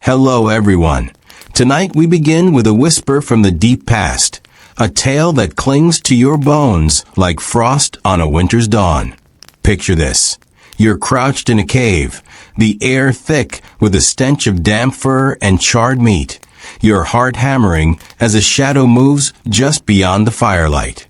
Hello everyone. Tonight we begin with a whisper from the deep past, a tale that clings to your bones like frost on a winter's dawn. Picture this. You're crouched in a cave, the air thick with a stench of damp fur and charred meat, your heart hammering as a shadow moves just beyond the firelight.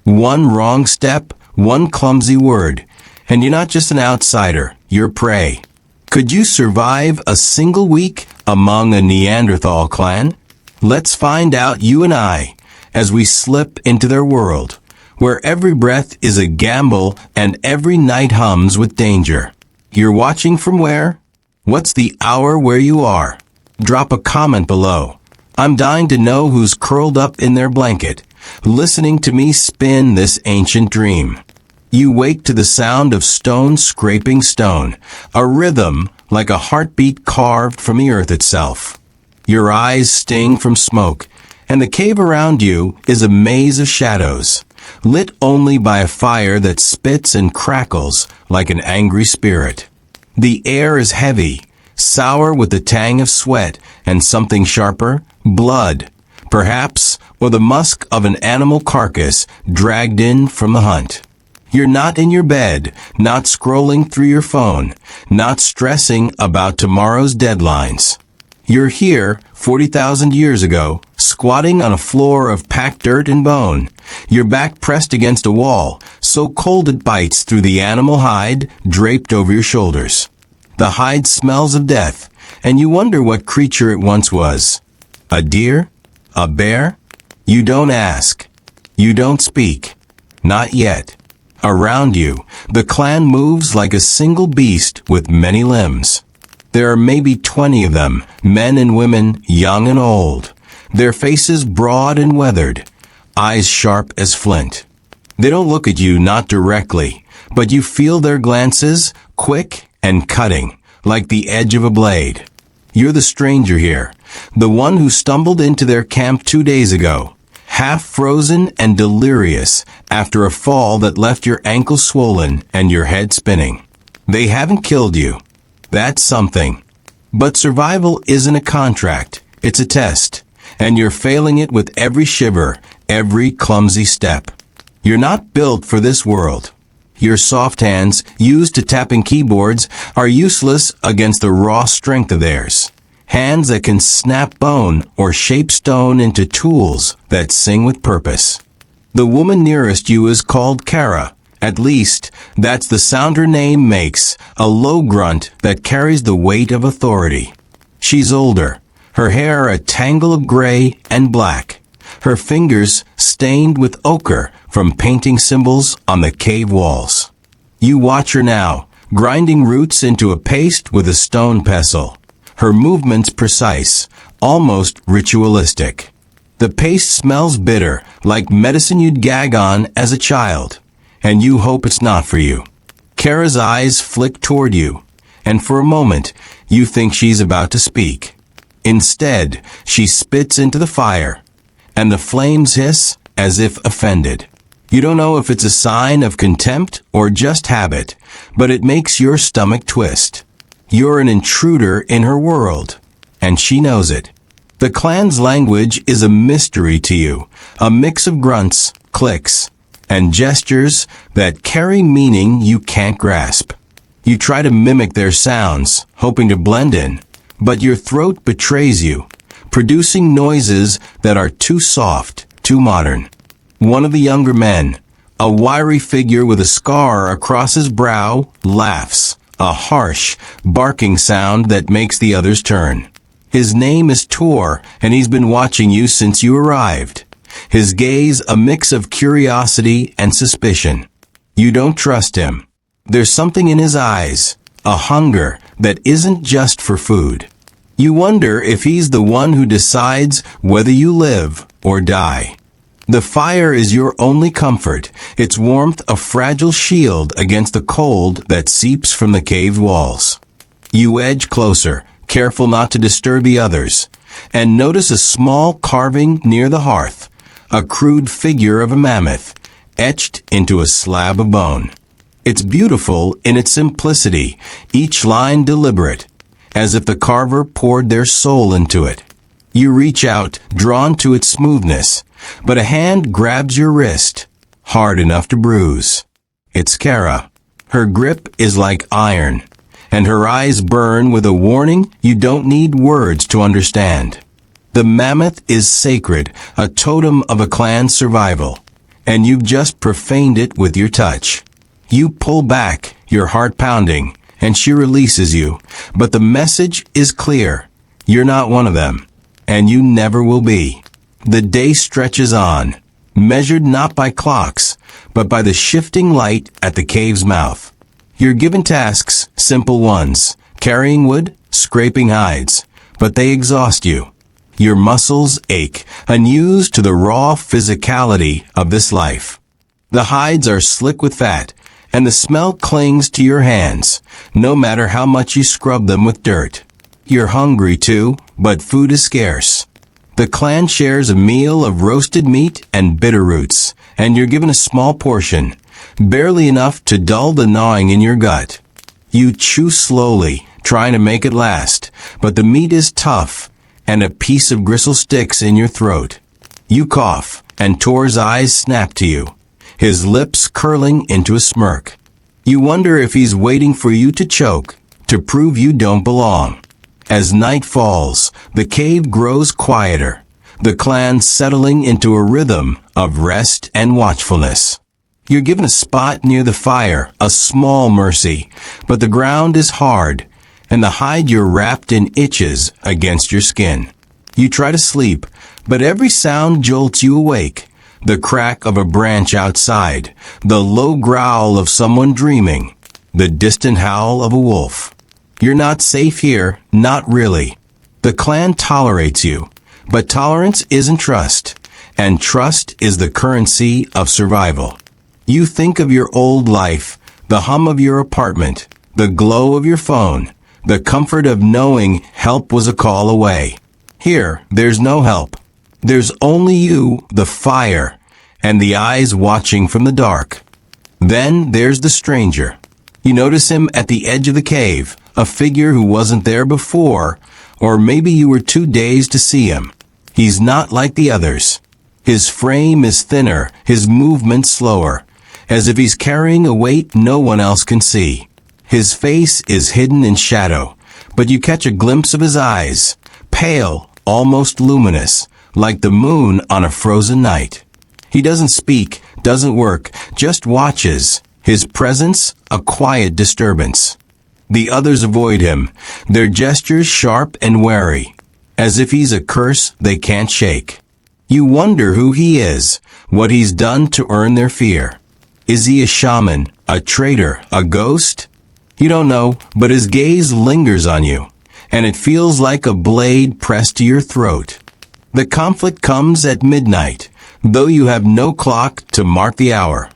One wrong step, one clumsy word, and you're not just an outsider, you're prey. Could you survive a single week among a Neanderthal clan? Let's find out, you and I, as we slip into their world, where every breath is a gamble and every night hums with danger. You're watching from where? What's the hour where you are? Drop a comment below. I'm dying to know who's curled up in their blanket, listening to me spin this ancient dream. You wake to the sound of stone scraping stone, a rhythm like a heartbeat carved from the earth itself. Your eyes sting from smoke, and the cave around you is a maze of shadows, lit only by a fire that spits and crackles like an angry spirit. The air is heavy, sour with the tang of sweat, and something sharper, blood, perhaps, or the musk of an animal carcass dragged in from the hunt. You're not in your bed, not scrolling through your phone, not stressing about tomorrow's deadlines. You're here, 40,000 years ago, squatting on a floor of packed dirt and bone, your back pressed against a wall, so cold it bites through the animal hide draped over your shoulders. The hide smells of death, and you wonder what creature it once was. A deer? A bear? You don't ask. You don't speak. Not yet. Around you, the clan moves like a single beast with many limbs. There are maybe 20 of them, men and women, young and old. Their faces broad and weathered, eyes sharp as flint. They don't look at you, not directly, but you feel their glances, quick and cutting, like the edge of a blade. You're the stranger here, the one who stumbled into their camp 2 days ago, half frozen and delirious after a fall that left your ankle swollen and your head spinning. They haven't killed you. That's something. But survival isn't a contract, it's a test, and you're failing it with every shiver, every clumsy step. You're not built for this world. Your soft hands, used to tapping keyboards, are useless against the raw strength of theirs. Hands that can snap bone or shape stone into tools that sing with purpose. The woman nearest you is called Kara. At least, that's the sound her name makes, a low grunt that carries the weight of authority. She's older, her hair a tangle of gray and black, her fingers stained with ochre from painting symbols on the cave walls. You watch her now, grinding roots into a paste with a stone pestle. Her movements precise, almost ritualistic. The paste smells bitter, like medicine you'd gag on as a child, and you hope it's not for you. Kara's eyes flick toward you, and for a moment, you think she's about to speak. Instead, she spits into the fire, and the flames hiss as if offended. You don't know if it's a sign of contempt or just habit, but it makes your stomach twist. You're an intruder in her world, and she knows it. The clan's language is a mystery to you, a mix of grunts, clicks, and gestures that carry meaning you can't grasp. You try to mimic their sounds, hoping to blend in, but your throat betrays you, producing noises that are too soft, too modern. One of the younger men, a wiry figure with a scar across his brow, laughs, a harsh, barking sound that makes the others turn. His name is Tor, and he's been watching you since you arrived. His gaze a mix of curiosity and suspicion. You don't trust him. There's something in his eyes, a hunger that isn't just for food. You wonder if he's the one who decides whether you live or die. The fire is your only comfort, its warmth a fragile shield against the cold that seeps from the cave walls. You edge closer, careful not to disturb the others, and notice a small carving near the hearth, a crude figure of a mammoth, etched into a slab of bone. It's beautiful in its simplicity, each line deliberate, as if the carver poured their soul into it. You reach out, drawn to its smoothness, but a hand grabs your wrist, hard enough to bruise. It's Kara. Her grip is like iron, and her eyes burn with a warning you don't need words to understand. The mammoth is sacred, a totem of a clan's survival, and you've just profaned it with your touch. You pull back, your heart pounding, and she releases you, but the message is clear. You're not one of them, and you never will be. The day stretches on, measured not by clocks, but by the shifting light at the cave's mouth. You're given tasks, simple ones, carrying wood, scraping hides, but they exhaust you. Your muscles ache, unused to the raw physicality of this life. The hides are slick with fat, and the smell clings to your hands, no matter how much you scrub them with dirt. You're hungry too, but food is scarce. The clan shares a meal of roasted meat and bitter roots, and you're given a small portion, barely enough to dull the gnawing in your gut. You chew slowly, trying to make it last, but the meat is tough, and a piece of gristle sticks in your throat. You cough, and Tor's eyes snap to you, his lips curling into a smirk. You wonder if he's waiting for you to choke, to prove you don't belong. As night falls, the cave grows quieter, the clan settling into a rhythm of rest and watchfulness. You're given a spot near the fire, a small mercy, but the ground is hard, and the hide you're wrapped in itches against your skin. You try to sleep, but every sound jolts you awake. The crack of a branch outside, the low growl of someone dreaming, the distant howl of a wolf. You're not safe here, not really. The clan tolerates you, but tolerance isn't trust, and trust is the currency of survival. You think of your old life, the hum of your apartment, the glow of your phone, the comfort of knowing help was a call away. Here, there's no help. There's only you, the fire, and the eyes watching from the dark. Then there's the stranger. You notice him at the edge of the cave, a figure who wasn't there before, or maybe you were too dazed to see him. He's not like the others. His frame is thinner, his movement slower, as if he's carrying a weight no one else can see. His face is hidden in shadow, but you catch a glimpse of his eyes, pale, almost luminous, like the moon on a frozen night. He doesn't speak, doesn't work, just watches, his presence a quiet disturbance. The others avoid him, their gestures sharp and wary, as if he's a curse they can't shake. You wonder who he is, what he's done to earn their fear. Is he a shaman, a traitor, a ghost? You don't know, but his gaze lingers on you, and it feels like a blade pressed to your throat. The conflict comes at midnight, though you have no clock to mark the hour.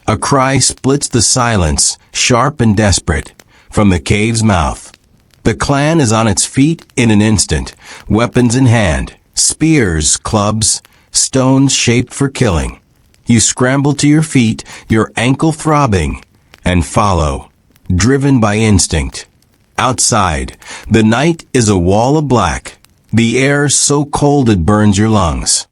A cry splits the silence, sharp and desperate, from the cave's mouth. The clan is on its feet in an instant, weapons in hand, spears, clubs, stones shaped for killing. You scramble to your feet, your ankle throbbing, and follow, driven by instinct. Outside, the night is a wall of black, the air so cold it burns your lungs.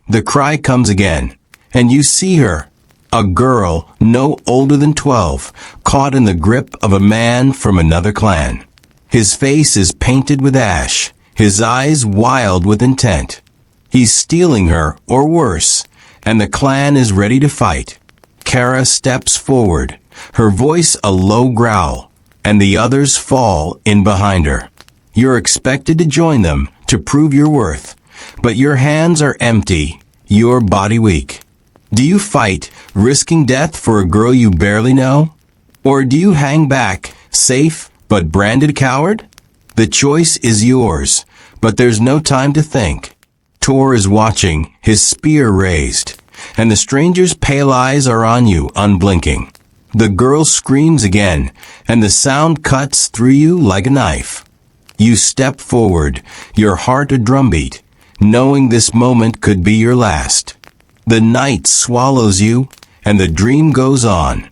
The cry comes again, and you see her, a girl no older than 12, caught in the grip of a man from another clan. His face is painted with ash, his eyes wild with intent. He's stealing her, or worse, and the clan is ready to fight. Kara steps forward, her voice a low growl, and the others fall in behind her. You're expected to join them, to prove your worth, but your hands are empty, your body weak. Do you fight, risking death for a girl you barely know? Or do you hang back, safe, but branded coward? The choice is yours, but there's no time to think. Tor is watching, his spear raised, and the stranger's pale eyes are on you, unblinking. The girl screams again, and the sound cuts through you like a knife. You step forward, your heart a drumbeat, knowing this moment could be your last. The night swallows you, and the dream goes on.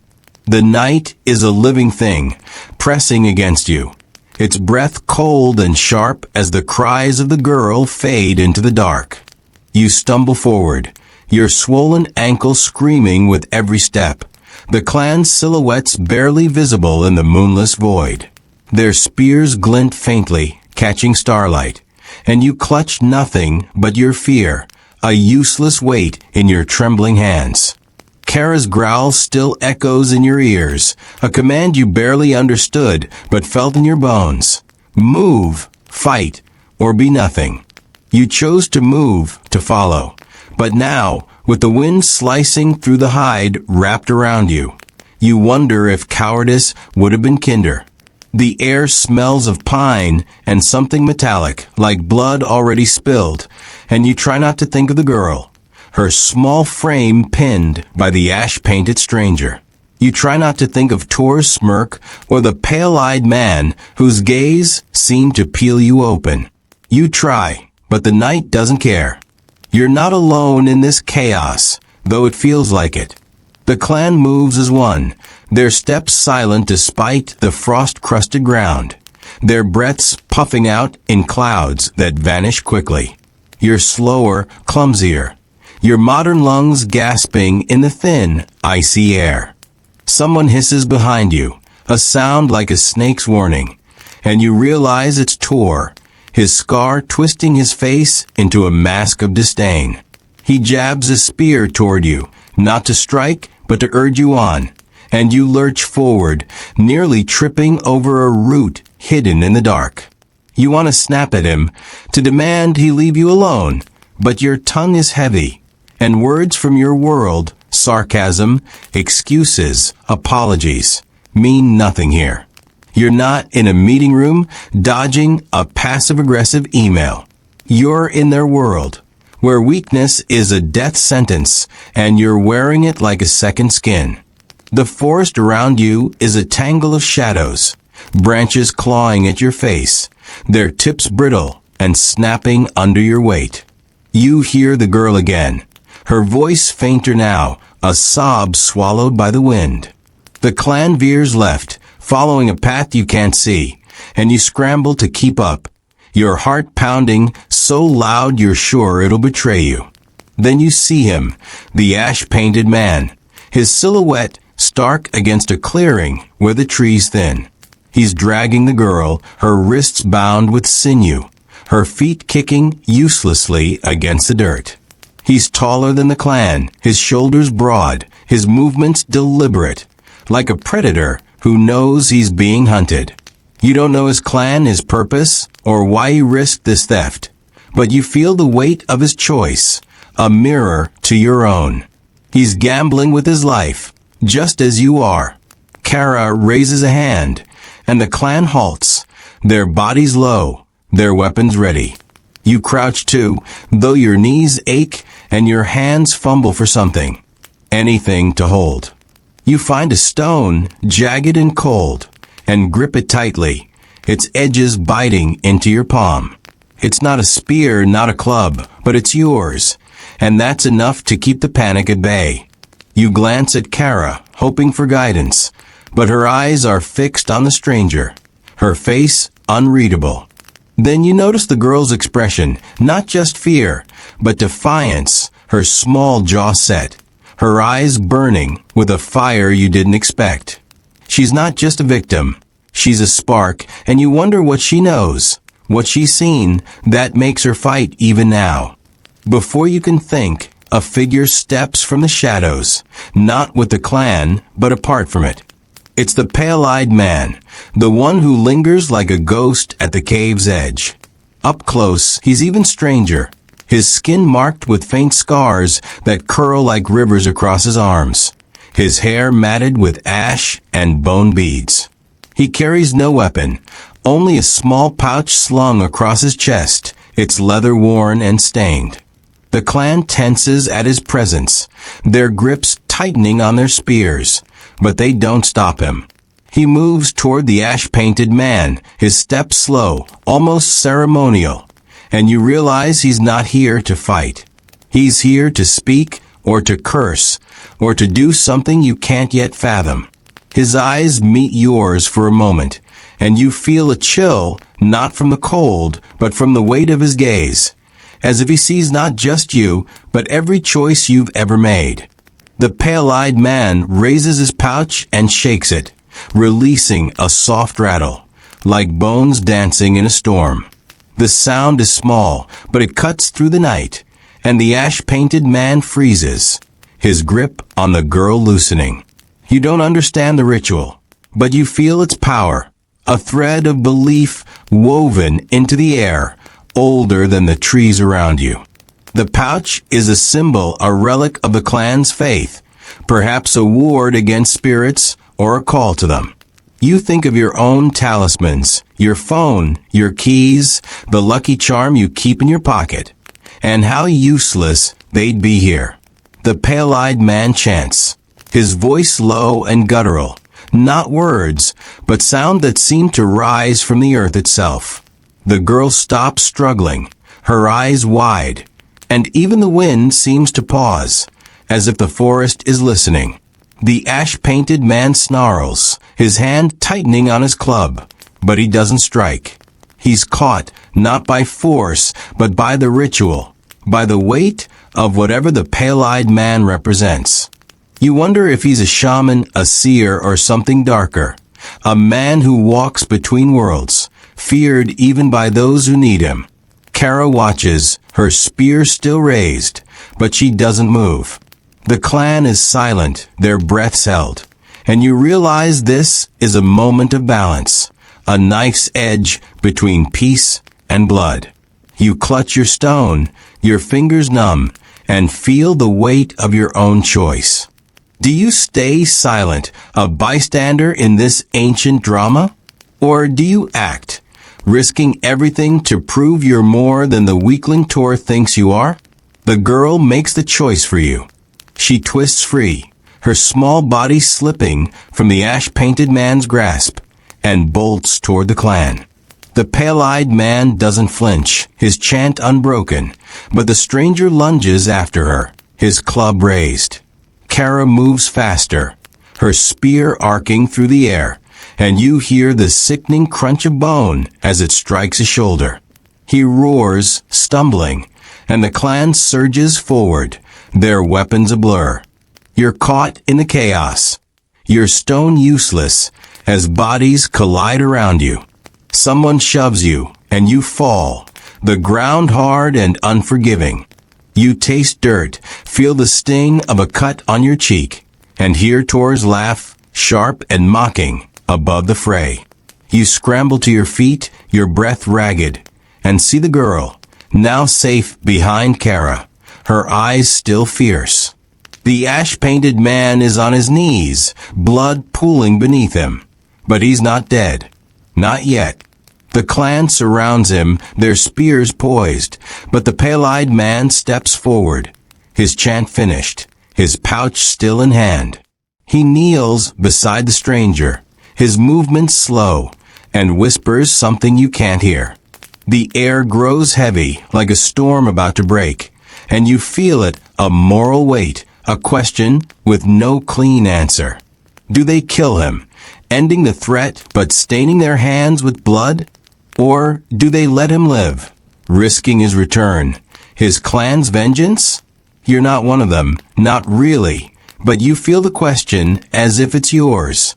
The night is a living thing, pressing against you, its breath cold and sharp as the cries of the girl fade into the dark. You stumble forward, your swollen ankle screaming with every step, the clan's silhouettes barely visible in the moonless void. Their spears glint faintly, catching starlight, and you clutch nothing but your fear, a useless weight in your trembling hands. Kara's growl still echoes in your ears, a command you barely understood but felt in your bones. Move, fight, or be nothing. You chose to move, to follow. But now, with the wind slicing through the hide wrapped around you, you wonder if cowardice would have been kinder. The air smells of pine and something metallic, like blood already spilled, and you try not to think of the girl, her small frame pinned by the ash-painted stranger. You try not to think of Tor's smirk or the pale-eyed man whose gaze seemed to peel you open. You try, but the night doesn't care. You're not alone in this chaos, though it feels like it. The clan moves as one, their steps silent despite the frost-crusted ground, their breaths puffing out in clouds that vanish quickly. You're slower, clumsier, your modern lungs gasping in the thin, icy air. Someone hisses behind you, a sound like a snake's warning, and you realize it's Tor, his scar twisting his face into a mask of disdain. He jabs a spear toward you, not to strike, but to urge you on, and you lurch forward, nearly tripping over a root hidden in the dark. You want to snap at him, to demand he leave you alone, but your tongue is heavy, and words from your world, sarcasm, excuses, apologies, mean nothing here. You're not in a meeting room dodging a passive-aggressive email. You're in their world, where weakness is a death sentence, and you're wearing it like a second skin. The forest around you is a tangle of shadows, branches clawing at your face, their tips brittle and snapping under your weight. You hear the girl again, her voice fainter now, a sob swallowed by the wind. The clan veers left, following a path you can't see, and you scramble to keep up, your heart pounding so loud you're sure it'll betray you. Then you see him, the ash-painted man, his silhouette stark against a clearing where the trees thin. He's dragging the girl, her wrists bound with sinew, her feet kicking uselessly against the dirt. He's taller than the clan, his shoulders broad, his movements deliberate, like a predator who knows he's being hunted. You don't know his clan, his purpose, or why he risked this theft, but you feel the weight of his choice, a mirror to your own. He's gambling with his life, just as you are. Kara raises a hand, and the clan halts, their bodies low, their weapons ready. You crouch too, though your knees ache and your hands fumble for something, anything to hold. You find a stone, jagged and cold, and grip it tightly, its edges biting into your palm. It's not a spear, not a club, but it's yours, and that's enough to keep the panic at bay. You glance at Kara, hoping for guidance, but her eyes are fixed on the stranger, her face unreadable. Then you notice the girl's expression, not just fear, but defiance, her small jaw set, her eyes burning with a fire you didn't expect. She's not just a victim. She's a spark, and you wonder what she knows, what she's seen, that makes her fight even now. Before you can think, a figure steps from the shadows, not with the clan, but apart from it. It's the pale-eyed man, the one who lingers like a ghost at the cave's edge. Up close, he's even stranger, his skin marked with faint scars that curl like rivers across his arms, his hair matted with ash and bone beads. He carries no weapon, only a small pouch slung across his chest, its leather worn and stained. The clan tenses at his presence, their grips tightening on their spears, but they don't stop him. He moves toward the ash-painted man, his step slow, almost ceremonial, and you realize he's not here to fight. He's here to speak, or to curse, or to do something you can't yet fathom. His eyes meet yours for a moment, and you feel a chill, not from the cold, but from the weight of his gaze, as if he sees not just you, but every choice you've ever made. The pale-eyed man raises his pouch and shakes it, releasing a soft rattle, like bones dancing in a storm. The sound is small, but it cuts through the night, and the ash-painted man freezes, his grip on the girl loosening. You don't understand the ritual, but you feel its power, a thread of belief woven into the air, older than the trees around you. The pouch is a symbol, a relic of the clan's faith, perhaps a ward against spirits or a call to them. You think of your own talismans, your phone, your keys, the lucky charm you keep in your pocket, and how useless they'd be here. The pale-eyed man chants, his voice low and guttural, not words, but sound that seemed to rise from the earth itself. The girl stops struggling, her eyes wide, and even the wind seems to pause, as if the forest is listening. The ash-painted man snarls, his hand tightening on his club, but he doesn't strike. He's caught, not by force, but by the ritual, by the weight of whatever the pale-eyed man represents. You wonder if he's a shaman, a seer, or something darker, a man who walks between worlds, feared even by those who need him. Kara watches, her spear still raised, but she doesn't move. The clan is silent, their breaths held, and you realize this is a moment of balance, a knife's edge between peace and blood. You clutch your stone, your fingers numb, and feel the weight of your own choice. Do you stay silent, a bystander in this ancient drama? Or do you act, risking everything to prove you're more than the weakling Tor thinks you are? The girl makes the choice for you. She twists free, her small body slipping from the ash-painted man's grasp, and bolts toward the clan. The pale-eyed man doesn't flinch, his chant unbroken, but the stranger lunges after her, his club raised. Kara moves faster, her spear arcing through the air, and you hear the sickening crunch of bone as it strikes a shoulder. He roars, stumbling, and the clan surges forward, their weapons a blur. You're caught in the chaos, your stone useless, as bodies collide around you. Someone shoves you, and you fall, the ground hard and unforgiving. You taste dirt, feel the sting of a cut on your cheek, and hear Tor's laugh, sharp and mocking, above the fray. You scramble to your feet, your breath ragged, and see the girl, now safe behind Kara, her eyes still fierce. The ash-painted man is on his knees, blood pooling beneath him. But he's not dead. Not yet. The clan surrounds him, their spears poised, but the pale-eyed man steps forward, his chant finished, his pouch still in hand. He kneels beside the stranger, his movements slow, and whispers something you can't hear. The air grows heavy, like a storm about to break, and you feel it, a moral weight, a question with no clean answer. Do they kill him, ending the threat but staining their hands with blood? Or do they let him live, risking his return, his clan's vengeance? You're not one of them, not really, but you feel the question as if it's yours.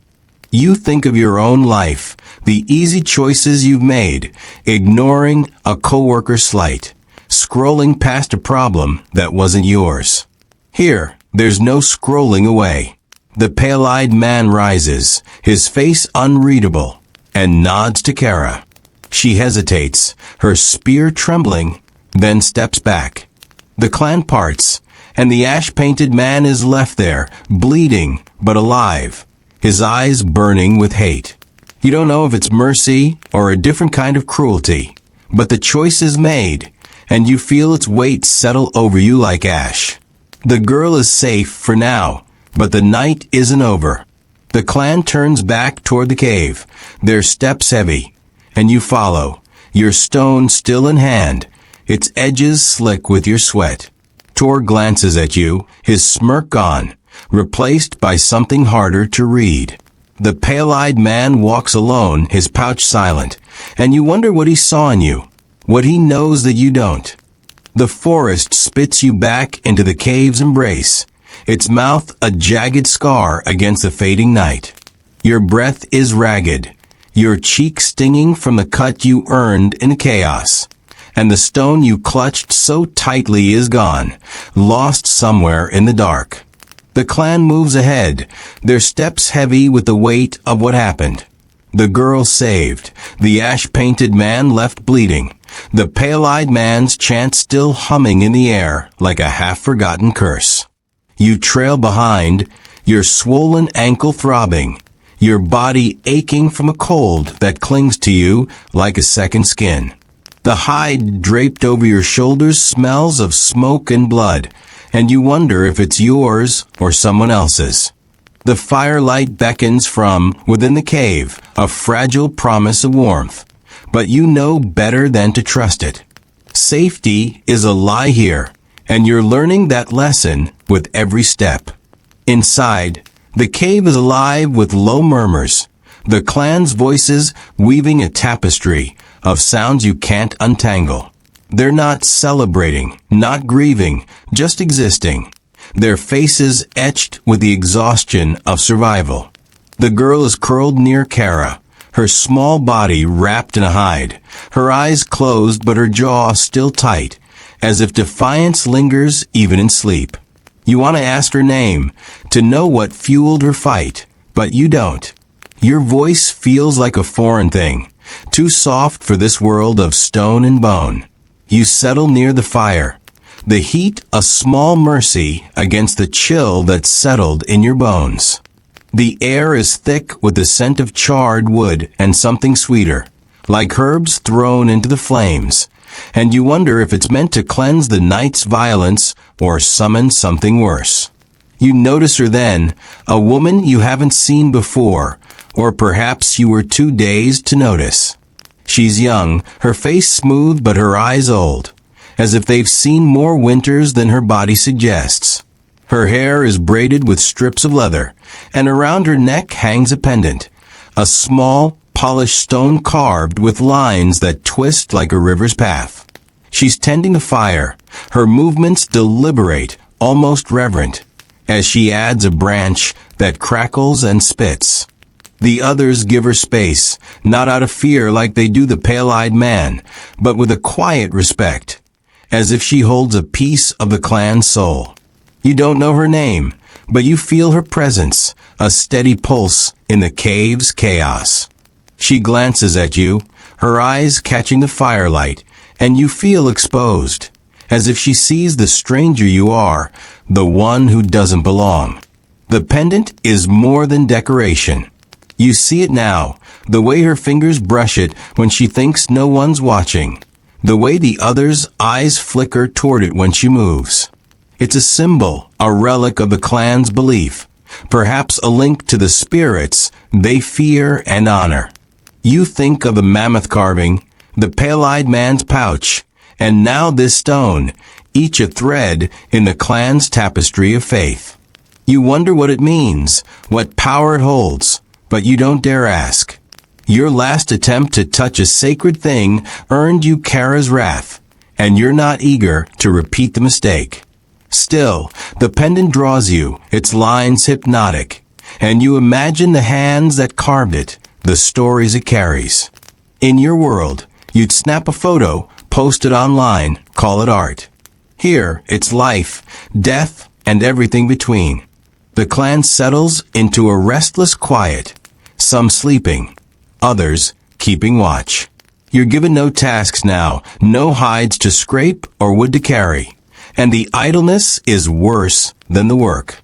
You think of your own life, the easy choices you've made, ignoring a coworker's slight, scrolling past a problem that wasn't yours. Here, there's no scrolling away. The pale-eyed man rises, his face unreadable, and nods to Kara. She hesitates, her spear trembling, then steps back. The clan parts, and the ash-painted man is left there, bleeding but alive, his eyes burning with hate. You don't know if it's mercy or a different kind of cruelty, but the choice is made, and you feel its weight settle over you like ash. The girl is safe for now, but the night isn't over. The clan turns back toward the cave, their steps heavy, and you follow, your stone still in hand, its edges slick with your sweat. Tor glances at you, his smirk gone, replaced by something harder to read. The pale-eyed man walks alone, his pouch silent, and you wonder what he saw in you, what he knows that you don't. The forest spits you back into the cave's embrace, its mouth a jagged scar against the fading night. Your breath is ragged, your cheek stinging from the cut you earned in chaos, and the stone you clutched so tightly is gone, lost somewhere in the dark. The clan moves ahead, their steps heavy with the weight of what happened. The girl saved, the ash-painted man left bleeding, the pale-eyed man's chant still humming in the air like a half-forgotten curse. You trail behind, your swollen ankle throbbing, your body aching from a cold that clings to you like a second skin. The hide draped over your shoulders smells of smoke and blood, and you wonder if it's yours or someone else's. The firelight beckons from within the cave, a fragile promise of warmth, but you know better than to trust it. Safety is a lie here, and you're learning that lesson with every step. Inside, the cave is alive with low murmurs, the clan's voices weaving a tapestry of sounds you can't untangle. They're not celebrating, not grieving, just existing, their faces etched with the exhaustion of survival. The girl is curled near Kara, her small body wrapped in a hide, her eyes closed but her jaw still tight, as if defiance lingers even in sleep. You want to ask her name, to know what fueled her fight, but you don't. Your voice feels like a foreign thing, too soft for this world of stone and bone. You settle near the fire, the heat a small mercy against the chill that settled in your bones. The air is thick with the scent of charred wood and something sweeter, like herbs thrown into the flames, and you wonder if it's meant to cleanse the night's violence or summon something worse. You notice her then, a woman you haven't seen before, or perhaps you were too dazed to notice. She's young, her face smooth but her eyes old, as if they've seen more winters than her body suggests. Her hair is braided with strips of leather, and around her neck hangs a pendant, a small, polished stone carved with lines that twist like a river's path. She's tending a fire, her movements deliberate, almost reverent, as she adds a branch that crackles and spits. The others give her space, not out of fear like they do the pale-eyed man, but with a quiet respect, as if she holds a piece of the clan's soul. You don't know her name, but you feel her presence, a steady pulse in the cave's chaos. She glances at you, her eyes catching the firelight, and you feel exposed, as if she sees the stranger you are, the one who doesn't belong. The pendant is more than decoration. You see it now, the way her fingers brush it when she thinks no one's watching, the way the others' eyes flicker toward it when she moves. It's a symbol, a relic of the clan's belief, perhaps a link to the spirits they fear and honor. You think of the mammoth carving, the pale-eyed man's pouch, and now this stone, each a thread in the clan's tapestry of faith. You wonder what it means, what power it holds, but you don't dare ask. Your last attempt to touch a sacred thing earned you Kara's wrath, and you're not eager to repeat the mistake. Still, the pendant draws you, its lines hypnotic, and you imagine the hands that carved it, the stories it carries. In your world, you'd snap a photo, post it online, call it art. Here, it's life, death, and everything between. The clan settles into a restless quiet, some sleeping, others keeping watch. You're given no tasks now, no hides to scrape or wood to carry, and the idleness is worse than the work.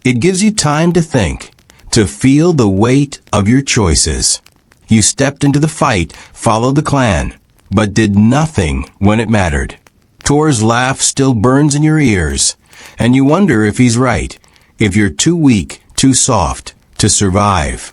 It gives you time to think, to feel the weight of your choices. You stepped into the fight, followed the clan, but did nothing when it mattered. Tor's laugh still burns in your ears, and you wonder if he's right, if you're too weak, too soft, to survive.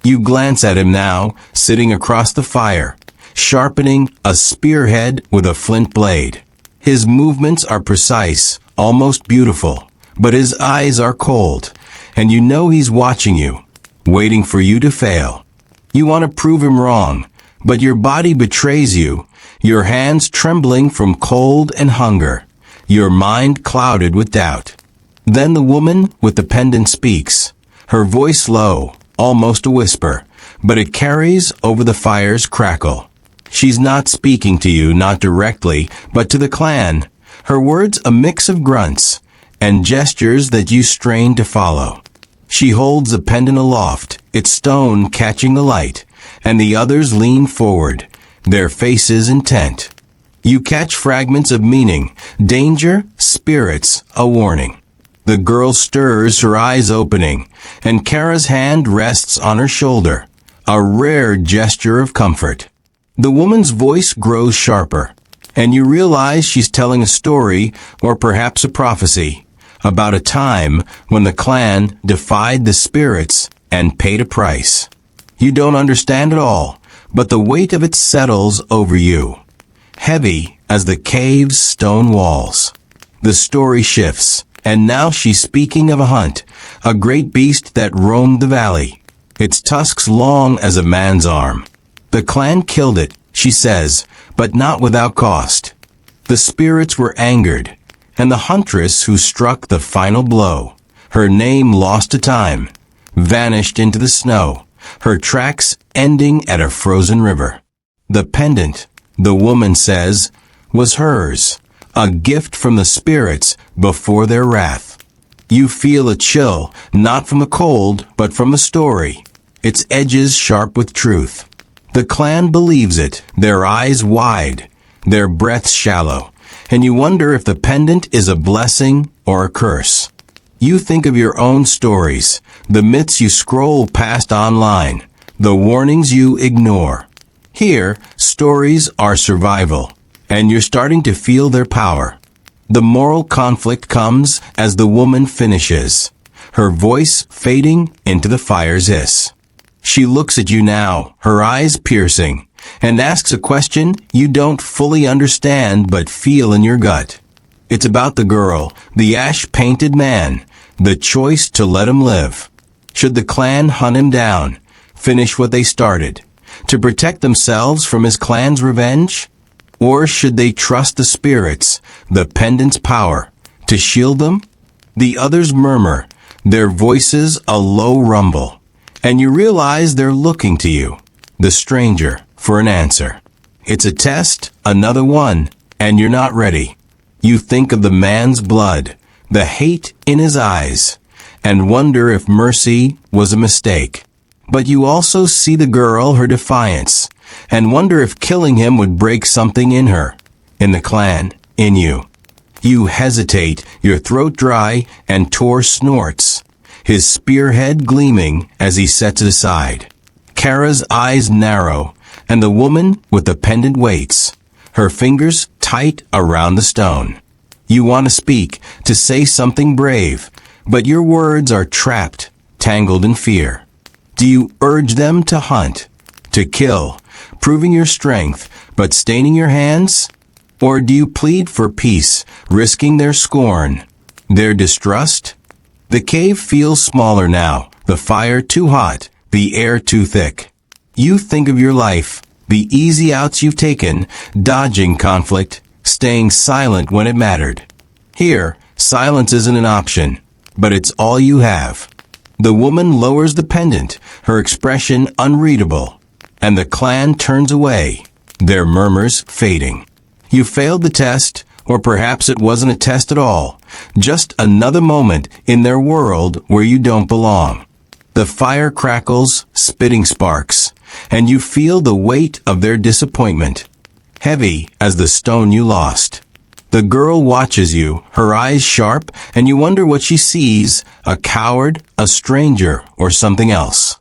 You glance at him now, sitting across the fire, sharpening a spearhead with a flint blade. His movements are precise, almost beautiful, but his eyes are cold, and you know he's watching you. waiting for you to fail. You want to prove him wrong, but your body betrays you, your hands trembling from cold and hunger, your mind clouded with doubt. Then the woman with the pendant speaks, her voice low, almost a whisper, but it carries over the fire's crackle. She's not speaking to you, not directly, but to the clan, her words a mix of grunts and gestures that you strain to follow. She holds the pendant aloft, its stone catching the light, and the others lean forward, their faces intent. You catch fragments of meaning, danger, spirits, a warning. The girl stirs, her eyes opening, and Kara's hand rests on her shoulder, a rare gesture of comfort. The woman's voice grows sharper, and you realize she's telling a story, or perhaps a prophecy, about a time when the clan defied the spirits and paid a price. You don't understand it all, but the weight of it settles over you, heavy as the cave's stone walls. The story shifts, and now she's speaking of a hunt, a great beast that roamed the valley, its tusks long as a man's arm. The clan killed it, she says, but not without cost. The spirits were angered, and the huntress who struck the final blow, her name lost to time, vanished into the snow, her tracks ending at a frozen river. The pendant, the woman says, was hers, a gift from the spirits before their wrath. You feel a chill, not from the cold, but from the story, its edges sharp with truth. The clan believes it, their eyes wide, their breaths shallow, and you wonder if the pendant is a blessing or a curse. You think of your own stories, the myths you scroll past online, the warnings you ignore. Here, stories are survival, and you're starting to feel their power. The moral conflict comes as the woman finishes, her voice fading into the fire's hiss. She looks at you now, her eyes piercing, and asks a question you don't fully understand but feel in your gut. It's about the girl, the ash-painted man, the choice to let him live. Should the clan hunt him down, finish what they started, to protect themselves from his clan's revenge? Or should they trust the spirits, the pendant's power, to shield them? The others murmur, their voices a low rumble, and you realize they're looking to you, the stranger, for an answer. It's a test, another one, and you're not ready. You think of the man's blood, the hate in his eyes, and wonder if mercy was a mistake. But you also see the girl, her defiance, and wonder if killing him would break something in her, in the clan, in you. You hesitate, your throat dry, and Tor snorts, his spearhead gleaming as he sets it aside. Kara's eyes narrow, and the woman with the pendant waits, her fingers tight around the stone. You want to speak, to say something brave, but your words are trapped, tangled in fear. Do you urge them to hunt, to kill, proving your strength, but staining your hands? Or do you plead for peace, risking their scorn, their distrust? The cave feels smaller now, the fire too hot, the air too thick. You think of your life, the easy outs you've taken, dodging conflict, staying silent when it mattered. Here, silence isn't an option, but it's all you have. The woman lowers the pendant, her expression unreadable, and the clan turns away, their murmurs fading. You failed the test, or perhaps it wasn't a test at all, just another moment in their world where you don't belong. The fire crackles, spitting sparks, and you feel the weight of their disappointment, heavy as the stone you lost. The girl watches you, her eyes sharp, and you wonder what she sees, a coward, a stranger, or something else.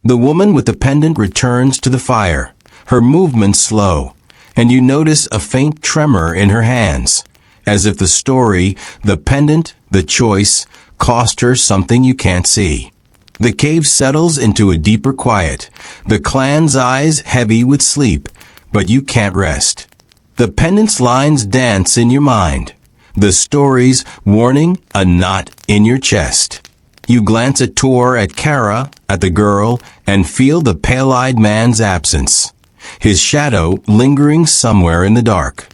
The woman with the pendant returns to the fire, her movements slow, and you notice a faint tremor in her hands, as if the story, the pendant, the choice, cost her something you can't see. The cave settles into a deeper quiet, the clan's eyes heavy with sleep, but you can't rest. The pendant's lines dance in your mind, the story's warning a knot in your chest. You glance at Tor, at Kara, at the girl, and feel the pale-eyed man's absence. His shadow lingering somewhere in the dark.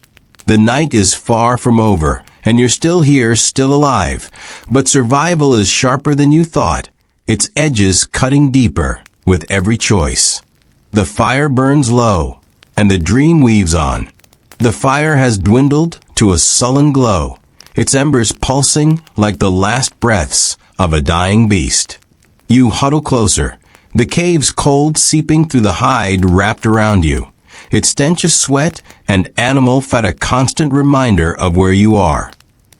The night is far from over, and you're still here, still alive. But survival is sharper than you thought, its edges cutting deeper with every choice. The fire burns low, and the dream weaves on. The fire has dwindled to a sullen glow, its embers pulsing like the last breaths of a dying beast. You huddle closer, the cave's cold seeping through the hide wrapped around you, its stench of sweat and animal fat a constant reminder of where you are.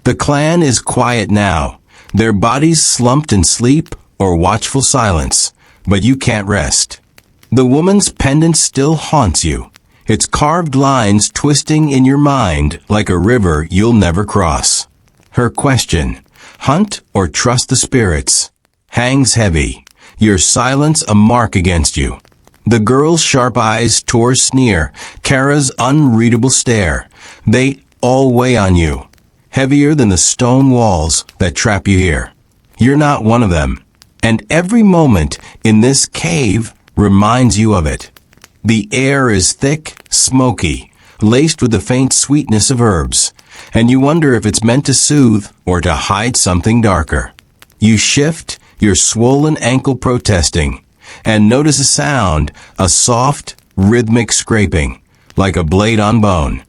The clan is quiet now, their bodies slumped in sleep or watchful silence, but you can't rest. The woman's pendant still haunts you, its carved lines twisting in your mind like a river you'll never cross. Her question, hunt or trust the spirits, hangs heavy, your silence a mark against you. The girl's sharp eyes, Tor's sneer, Kara's unreadable stare, they all weigh on you, heavier than the stone walls that trap you here. You're not one of them, and every moment in this cave reminds you of it. The air is thick, smoky, laced with the faint sweetness of herbs, and you wonder if it's meant to soothe or to hide something darker. You shift, your swollen ankle protesting, and notice a sound, a soft, rhythmic scraping, like a blade on bone.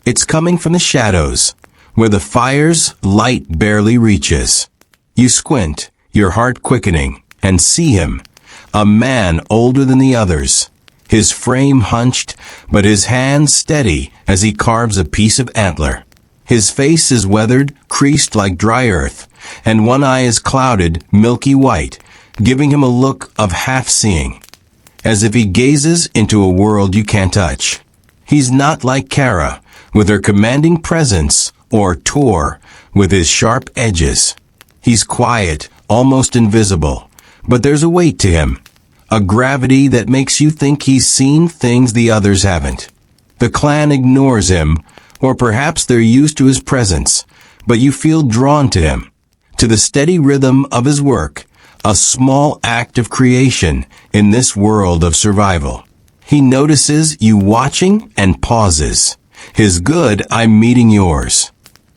It's coming from the shadows, where the fire's light barely reaches. You squint, your heart quickening, and see him, a man older than the others, his frame hunched, but his hands steady as he carves a piece of antler. His face is weathered, creased like dry earth, and one eye is clouded, milky white, giving him a look of half-seeing, as if he gazes into a world you can't touch. He's not like Kara, with her commanding presence, or Tor, with his sharp edges. He's quiet, almost invisible, but there's a weight to him, a gravity that makes you think he's seen things the others haven't. The clan ignores him, or perhaps they're used to his presence, but you feel drawn to him, to the steady rhythm of his work, a small act of creation in this world of survival. He notices you watching and pauses. His good, I'm meeting yours.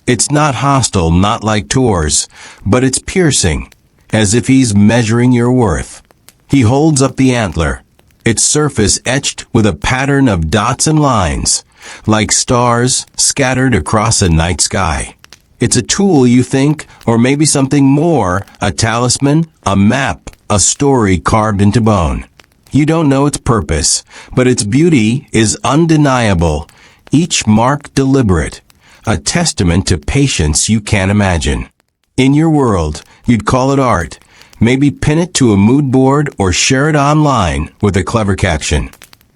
It's not hostile, not like Tor's, but it's piercing, as if he's measuring your worth. He holds up the antler, its surface etched with a pattern of dots and lines, like stars scattered across a night sky. It's a tool, you think, or maybe something more, a talisman, a map, a story carved into bone. You don't know its purpose, but its beauty is undeniable, each mark deliberate, a testament to patience you can't imagine. In your world, you'd call it art, maybe pin it to a mood board or share it online with a clever caption.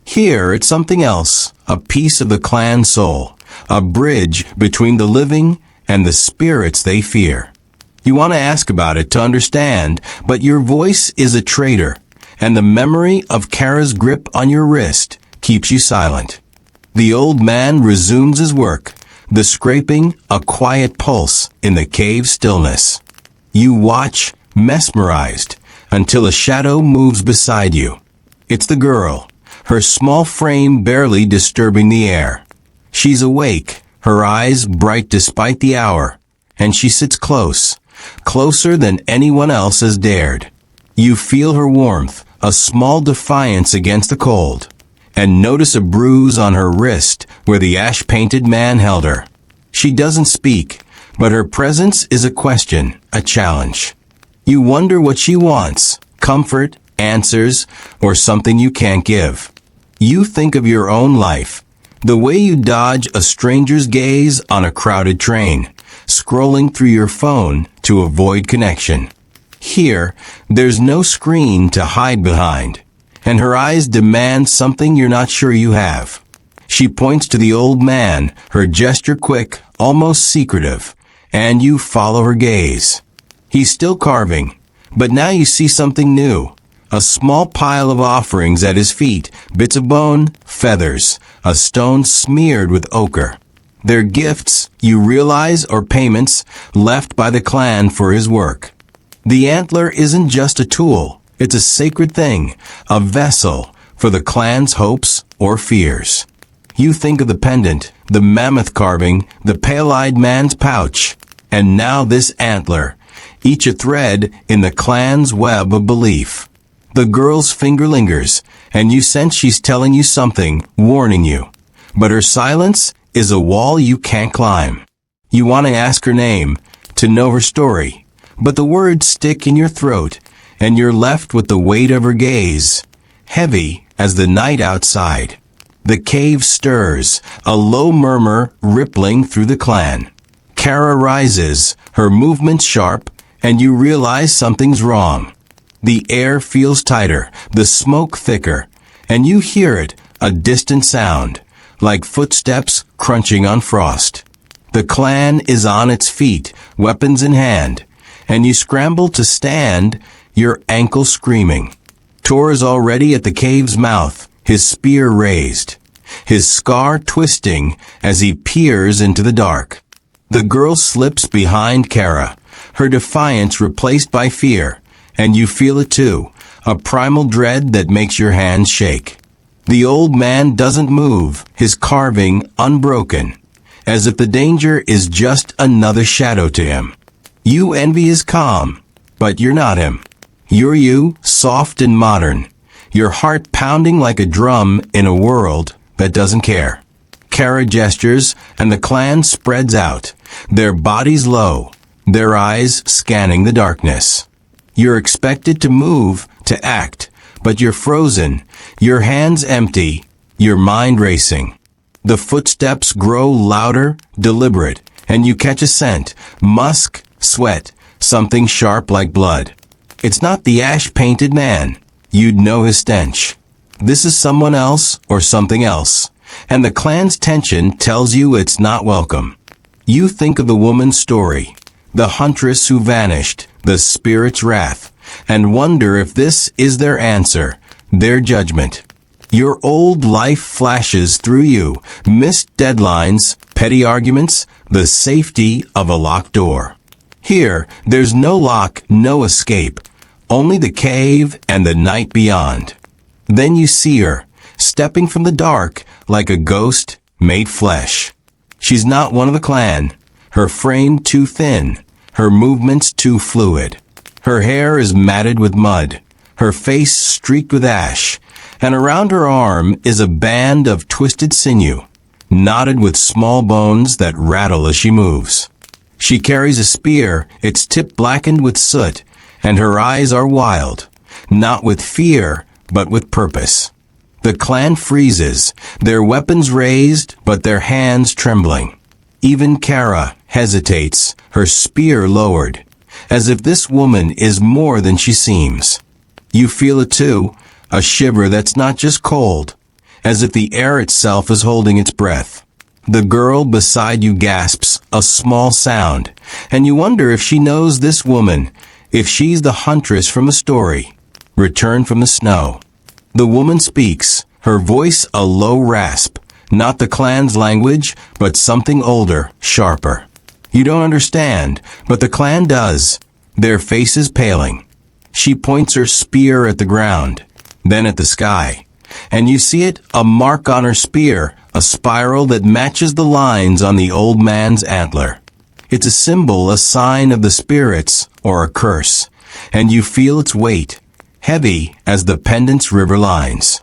Here, it's something else, a piece of the clan soul, a bridge between the living and the spirits they fear. You want to ask about it to understand, but your voice is a traitor, and the memory of Kara's grip on your wrist keeps you silent. The old man resumes his work, the scraping a quiet pulse in the cave stillness. You watch, mesmerized, until a shadow moves beside you. It's the girl, her small frame barely disturbing the air. She's awake, her eyes bright despite the hour, and she sits close, closer than anyone else has dared. You feel her warmth, a small defiance against the cold, and notice a bruise on her wrist where the ash-painted man held her. She doesn't speak, but her presence is a question, a challenge. You wonder what she wants, comfort, answers, or something you can't give. You think of your own life, the way you dodge a stranger's gaze on a crowded train, scrolling through your phone to avoid connection. Here, there's no screen to hide behind, and her eyes demand something you're not sure you have. She points to the old man, her gesture quick, almost secretive, and you follow her gaze. He's still carving, but now you see something new. A small pile of offerings at his feet, bits of bone, feathers, a stone smeared with ochre. They're gifts, you realize, or payments, left by the clan for his work. The antler isn't just a tool, it's a sacred thing, a vessel for the clan's hopes or fears. You think of the pendant, the mammoth carving, the pale-eyed man's pouch, and now this antler, each a thread in the clan's web of belief. The girl's finger lingers, and you sense she's telling you something, warning you. But her silence is a wall you can't climb. You want to ask her name, to know her story, but the words stick in your throat, and you're left with the weight of her gaze, heavy as the night outside. The cave stirs, a low murmur rippling through the clan. Kara rises, her movements sharp, and you realize something's wrong. The air feels tighter, the smoke thicker, and you hear it, a distant sound, like footsteps crunching on frost. The clan is on its feet, weapons in hand, and you scramble to stand, your ankle screaming. Tor is already at the cave's mouth, his spear raised, his scar twisting as he peers into the dark. The girl slips behind Kara, her defiance replaced by fear, and you feel it too, a primal dread that makes your hands shake. The old man doesn't move, his carving unbroken, as if the danger is just another shadow to him. You envy his calm, but you're not him. You're you, soft and modern, your heart pounding like a drum in a world that doesn't care. Kara gestures, and the clan spreads out, their bodies low, their eyes scanning the darkness. You're expected to move, to act, but you're frozen, your hands empty, your mind racing. The footsteps grow louder, deliberate, and you catch a scent, musk, sweat, something sharp like blood. It's not the ash-painted man. You'd know his stench. This is someone else or something else, and the clan's tension tells you it's not welcome. You think of the woman's story, the huntress who vanished, the spirit's wrath, and wonder if this is their answer, their judgment. Your old life flashes through you, missed deadlines, petty arguments, the safety of a locked door. Here, there's no lock, no escape, only the cave and the night beyond. Then you see her, stepping from the dark like a ghost made flesh. She's not one of the clan, her frame too thin, her movements too fluid. Her hair is matted with mud, her face streaked with ash, and around her arm is a band of twisted sinew, knotted with small bones that rattle as she moves. She carries a spear, its tip blackened with soot, and her eyes are wild, not with fear, but with purpose. The clan freezes, their weapons raised, but their hands trembling. Even Kara hesitates, her spear lowered, as if this woman is more than she seems. You feel it too, a shiver that's not just cold, as if the air itself is holding its breath. The girl beside you gasps a small sound, and you wonder if she knows this woman, if she's the huntress from a story, returned from the snow. The woman speaks, her voice a low rasp, not the clan's language, but something older, sharper. You don't understand, but the clan does, their faces paling. She points her spear at the ground, then at the sky, and you see it, a mark on her spear, a spiral that matches the lines on the old man's antler. It's a symbol, a sign of the spirits, or a curse, and you feel its weight, heavy as the pendant's river lines.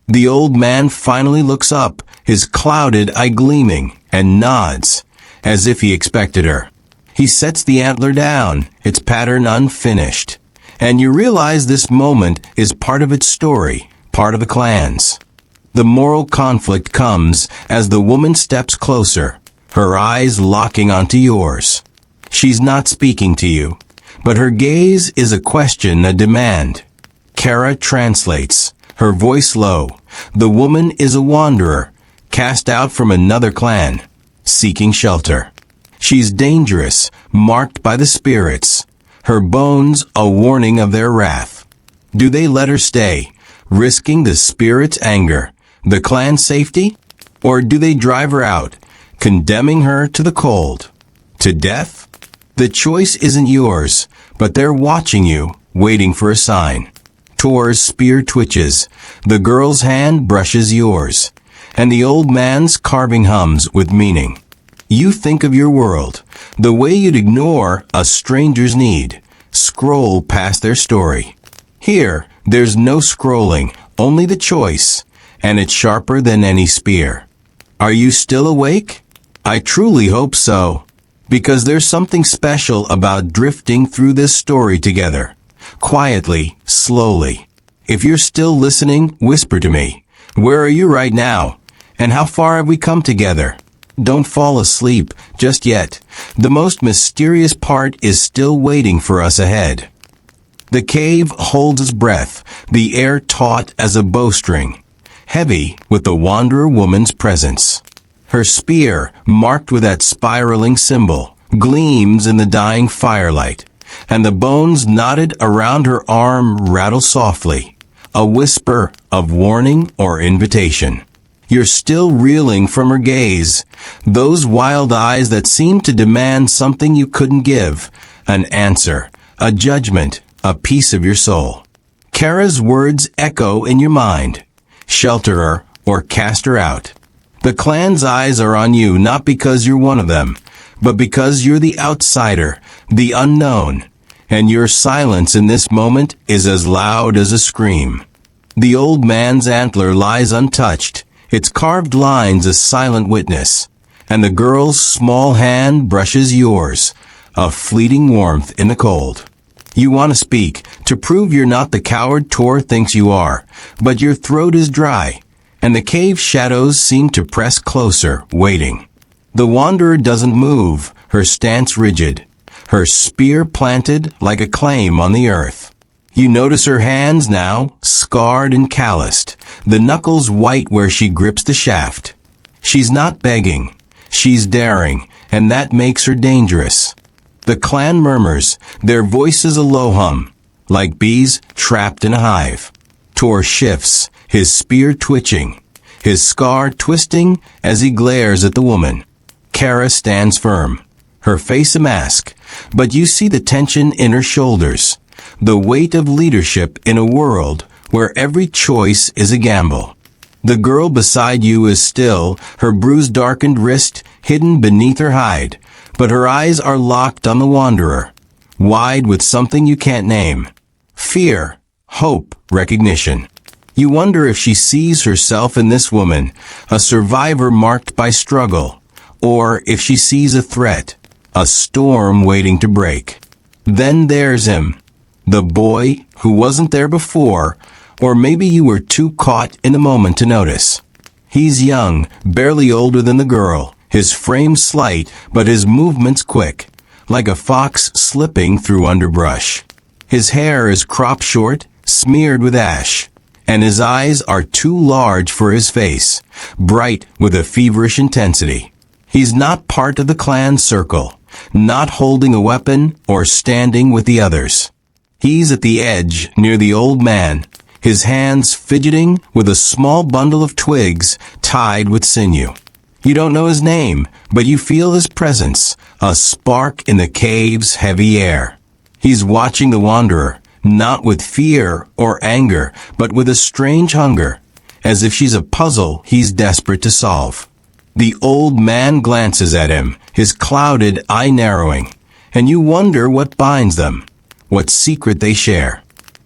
The old man finally looks up, his clouded eye gleaming, and nods, as if he expected her. He sets the antler down, its pattern unfinished, and you realize this moment is part of its story, part of the clan's. The moral conflict comes as the woman steps closer, her eyes locking onto yours. She's not speaking to you, but her gaze is a question, a demand. Kara translates, her voice low. The woman is a wanderer, cast out from another clan, seeking shelter. She's dangerous, marked by the spirits, her bones a warning of their wrath. Do they let her stay, risking the spirits' anger, the clan's safety? Or do they drive her out, condemning her to the cold, to death? The choice isn't yours, but they're watching you, waiting for a sign. Tor's spear twitches, the girl's hand brushes yours, and the old man's carving hums with meaning. You think of your world, the way you'd ignore a stranger's need, scroll past their story. Here, there's no scrolling, only the choice, and it's sharper than any spear. Are you still awake? I truly hope so, because there's something special about drifting through this story together, quietly, slowly. If you're still listening, whisper to me. Where are you right now? And how far have we come together? Don't fall asleep just yet. The most mysterious part is still waiting for us ahead. The cave holds its breath, the air taut as a bowstring, heavy with the wanderer woman's presence. Her spear, marked with that spiraling symbol, gleams in the dying firelight, and the bones knotted around her arm rattle softly, a whisper of warning or invitation. You're still reeling from her gaze, those wild eyes that seem to demand something you couldn't give, an answer, a judgment, a piece of your soul. Kara's words echo in your mind. Shelter her or cast her out. The clan's eyes are on you not because you're one of them, but because you're the outsider, the unknown, and your silence in this moment is as loud as a scream. The old man's antler lies untouched, its carved lines a silent witness, and the girl's small hand brushes yours, a fleeting warmth in the cold. You want to speak, to prove you're not the coward Tor thinks you are, but your throat is dry, and the cave shadows seem to press closer, waiting. The wanderer doesn't move, her stance rigid, her spear planted like a claim on the earth. You notice her hands now, scarred and calloused, the knuckles white where she grips the shaft. She's not begging, she's daring, and that makes her dangerous. The clan murmurs, their voices a low hum, like bees trapped in a hive. Tor shifts, his spear twitching, his scar twisting as he glares at the woman. Kara stands firm, her face a mask, but you see the tension in her shoulders, the weight of leadership in a world where every choice is a gamble. The girl beside you is still, her bruise-darkened wrist hidden beneath her hide, but her eyes are locked on the wanderer, wide with something you can't name. Fear, hope, recognition. You wonder if she sees herself in this woman, a survivor marked by struggle, or if she sees a threat, a storm waiting to break. Then there's him, the boy who wasn't there before, or maybe you were too caught in the moment to notice. He's young, barely older than the girl, his frame slight, but his movements quick, like a fox slipping through underbrush. His hair is cropped short, smeared with ash, and his eyes are too large for his face, bright with a feverish intensity. He's not part of the clan circle, not holding a weapon or standing with the others. He's at the edge, near the old man, his hands fidgeting with a small bundle of twigs tied with sinew. You don't know his name, but you feel his presence, a spark in the cave's heavy air. He's watching the wanderer, not with fear or anger, but with a strange hunger, as if she's a puzzle he's desperate to solve. The old man glances at him, his clouded eye narrowing, and you wonder what binds them, what secret they share.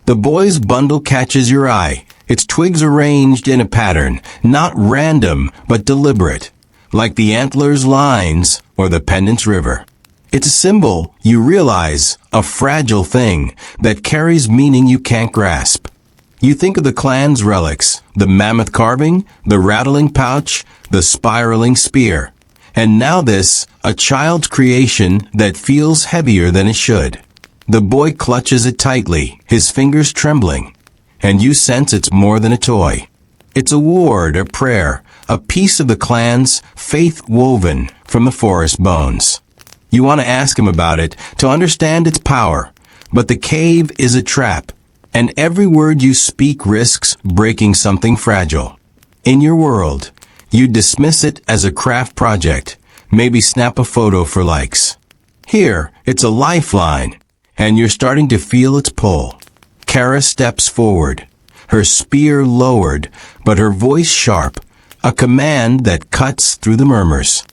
The boy's bundle catches your eye, its twigs arranged in a pattern, not random, but deliberate, like the antler's lines or the pendant's river. It's a symbol, you realize, a fragile thing that carries meaning you can't grasp. You think of the clan's relics, the mammoth carving, the rattling pouch, the spiraling spear, and now this, a child's creation that feels heavier than it should. The boy clutches it tightly, his fingers trembling, and you sense it's more than a toy. It's a ward, a prayer, a piece of the clan's faith woven from the forest bones. You want to ask him about it, to understand its power, but the cave is a trap, and every word you speak risks breaking something fragile. In your world, you dismiss it as a craft project, maybe snap a photo for likes. Here, it's a lifeline, and you're starting to feel its pull. Kara steps forward, her spear lowered, but her voice sharp, a command that cuts through the murmurs.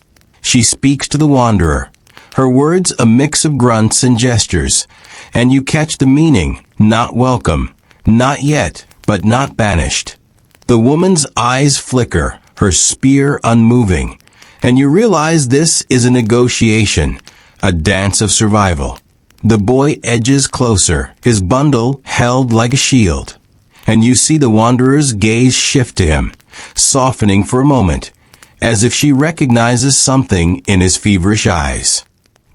She speaks to the wanderer, her words a mix of grunts and gestures, and you catch the meaning, not welcome, not yet, but not banished. The woman's eyes flicker, her spear unmoving, and you realize this is a negotiation, a dance of survival. The boy edges closer, his bundle held like a shield, and you see the wanderer's gaze shift to him, softening for a moment, as if she recognizes something in his feverish eyes.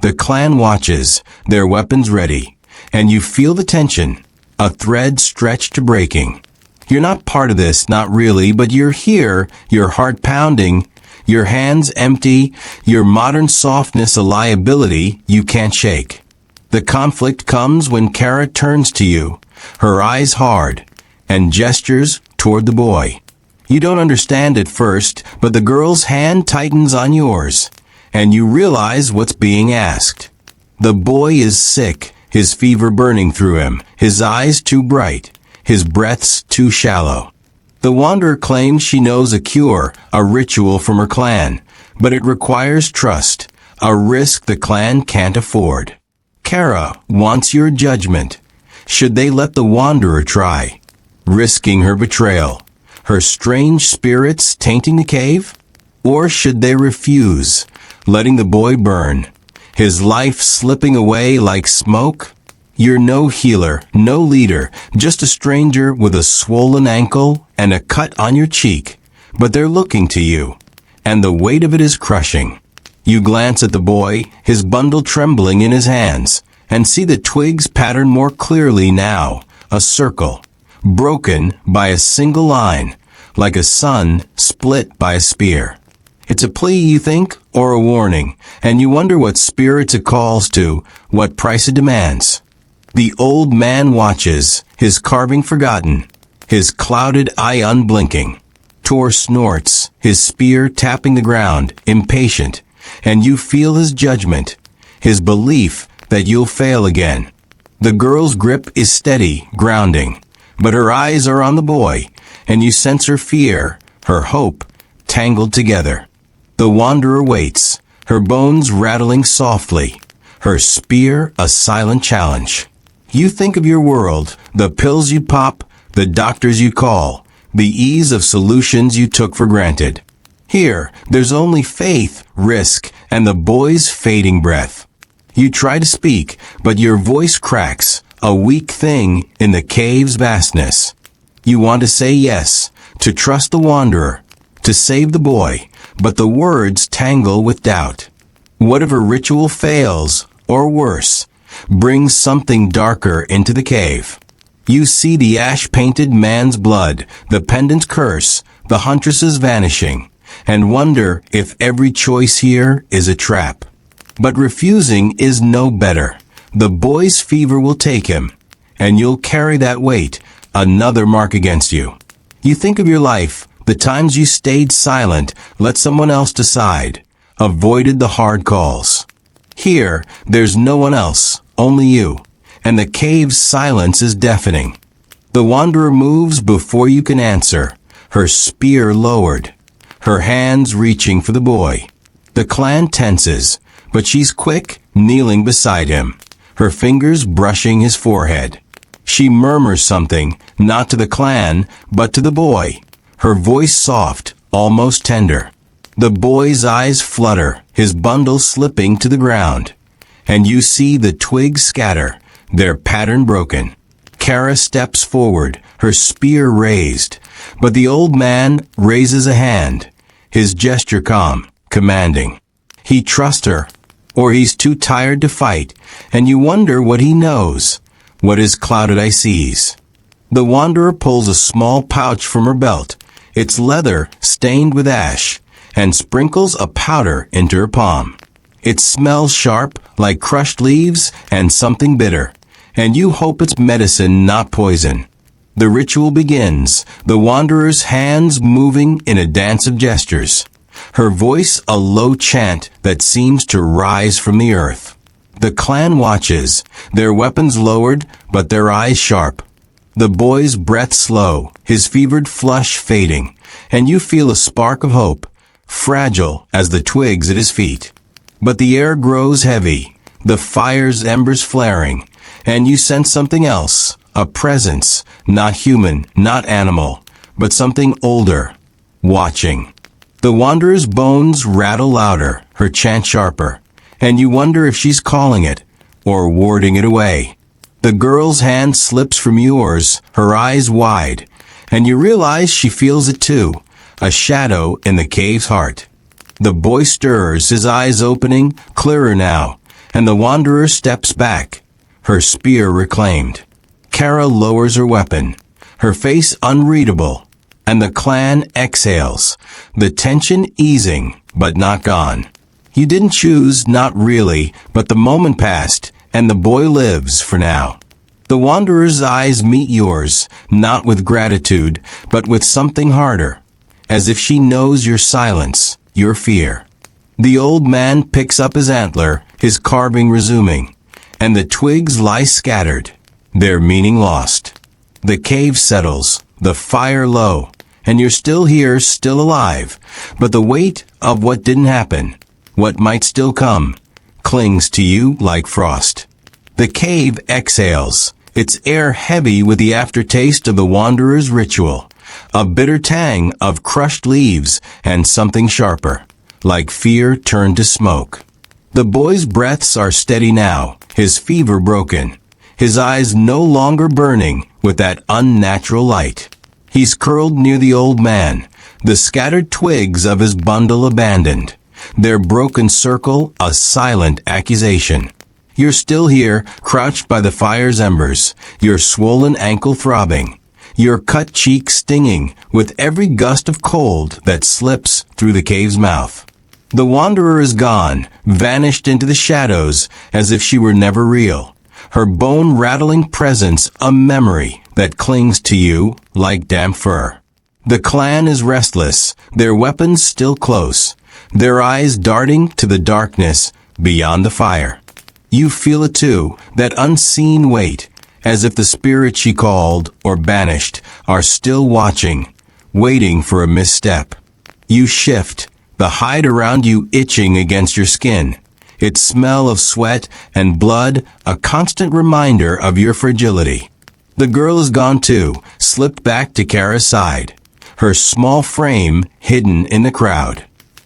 The clan watches, their weapons ready, and you feel the tension, a thread stretched to breaking. You're not part of this, not really, but you're here, your heart pounding, your hands empty, your modern softness a liability you can't shake. The conflict comes when Kara turns to you, her eyes hard, and gestures toward the boy. You don't understand at first, but the girl's hand tightens on yours, and you realize what's being asked. The boy is sick, his fever burning through him, his eyes too bright, his breaths too shallow. The wanderer claims she knows a cure, a ritual from her clan, but it requires trust, a risk the clan can't afford. Kara wants your judgment. Should they let the wanderer try, risking her betrayal, her strange spirits tainting the cave? Or should they refuse, letting the boy burn, his life slipping away like smoke? You're no healer, no leader, just a stranger with a swollen ankle and a cut on your cheek. But they're looking to you, and the weight of it is crushing. You glance at the boy, his bundle trembling in his hands, and see the twigs pattern more clearly now, a circle, broken by a single line, like a sun split by a spear. It's a plea, you think, or a warning, and you wonder what spirits it calls to, what price it demands. The old man watches, his carving forgotten, his clouded eye unblinking. Tor snorts, his spear tapping the ground, impatient, and you feel his judgment, his belief that you'll fail again. The girl's grip is steady, grounding, but her eyes are on the boy, and you sense her fear, her hope, tangled together. The wanderer waits, her bones rattling softly, her spear a silent challenge. You think of your world, the pills you pop, the doctors you call, the ease of solutions you took for granted. Here, there's only faith, risk, and the boy's fading breath. You try to speak, but your voice cracks, a weak thing in the cave's vastness. You want to say yes, to trust the wanderer, to save the boy, but the words tangle with doubt. What if a ritual fails, or worse, brings something darker into the cave? You see the ash-painted man's blood, the pendant's curse, the huntress's vanishing, and wonder if every choice here is a trap. But refusing is no better. The boy's fever will take him, and you'll carry that weight, another mark against you. You think of your life, the times you stayed silent, let someone else decide, avoided the hard calls. Here, there's no one else, only you, and the cave's silence is deafening. The wanderer moves before you can answer, her spear lowered, her hands reaching for the boy. The clan tenses, but she's quick, kneeling beside him, her fingers brushing his forehead. She murmurs something, not to the clan, but to the boy, her voice soft, almost tender. The boy's eyes flutter, his bundle slipping to the ground, and you see the twigs scatter, their pattern broken. Kara steps forward, her spear raised, but the old man raises a hand, his gesture calm, commanding. He trusts her, or he's too tired to fight, and you wonder what he knows, what his clouded eye sees. The wanderer pulls a small pouch from her belt, its leather stained with ash, and sprinkles a powder into her palm. It smells sharp, like crushed leaves and something bitter, and you hope it's medicine, not poison. The ritual begins, the wanderer's hands moving in a dance of gestures, her voice a low chant that seems to rise from the earth. The clan watches, their weapons lowered, but their eyes sharp. The boy's breath slow, his fevered flush fading, and you feel a spark of hope, fragile as the twigs at his feet. But the air grows heavy, the fire's embers flaring, and you sense something else, a presence, not human, not animal, but something older, watching. The wanderer's bones rattle louder, her chant sharper, and you wonder if she's calling it, or warding it away. The girl's hand slips from yours, her eyes wide, and you realize she feels it too, a shadow in the cave's heart. The boy stirs, his eyes opening, clearer now, and the wanderer steps back, her spear reclaimed. Kara lowers her weapon, her face unreadable, and the clan exhales, the tension easing, but not gone. You didn't choose, not really, but the moment passed, and the boy lives for now. The wanderer's eyes meet yours, not with gratitude, but with something harder, as if she knows your silence, your fear. The old man picks up his antler, his carving resuming, and the twigs lie scattered, their meaning lost. The cave settles, the fire low, and you're still here, still alive, but the weight of what didn't happen, what might still come, clings to you like frost. The cave exhales, its air heavy with the aftertaste of the wanderer's ritual, a bitter tang of crushed leaves and something sharper, like fear turned to smoke. The boy's breaths are steady now, his fever broken, his eyes no longer burning with that unnatural light. He's curled near the old man, the scattered twigs of his bundle abandoned, their broken circle a silent accusation. You're still here, crouched by the fire's embers, your swollen ankle throbbing, your cut cheek stinging with every gust of cold that slips through the cave's mouth. The wanderer is gone, vanished into the shadows as if she were never real, her bone-rattling presence a memory that clings to you like damp fur. The clan is restless, their weapons still close, their eyes darting to the darkness beyond the fire. You feel it too, that unseen weight, as if the spirit she called or banished are still watching, waiting for a misstep. You shift, the hide around you itching against your skin, its smell of sweat and blood a constant reminder of your fragility. The girl is gone too, slipped back to Kara's side, her small frame hidden in the crowd.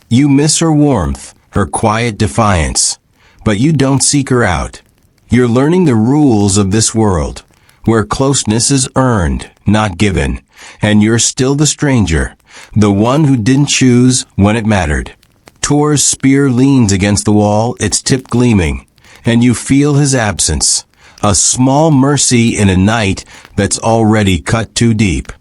You miss her warmth, her quiet defiance, but you don't seek her out. You're learning the rules of this world, where closeness is earned, not given, and you're still the stranger, the one who didn't choose when it mattered. Tor's spear leans against the wall, its tip gleaming, and you feel his absence, a small mercy in a night that's already cut too deep.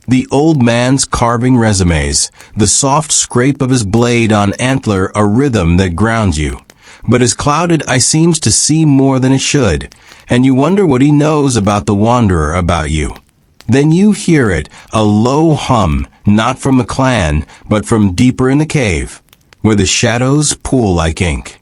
The old man's carving resumes, the soft scrape of his blade on antler a rhythm that grounds you. But his clouded eye seems to see more than it should, and you wonder what he knows about the wanderer about you. Then you hear it, a low hum, not from the clan, but from deeper in the cave, where the shadows pool like ink.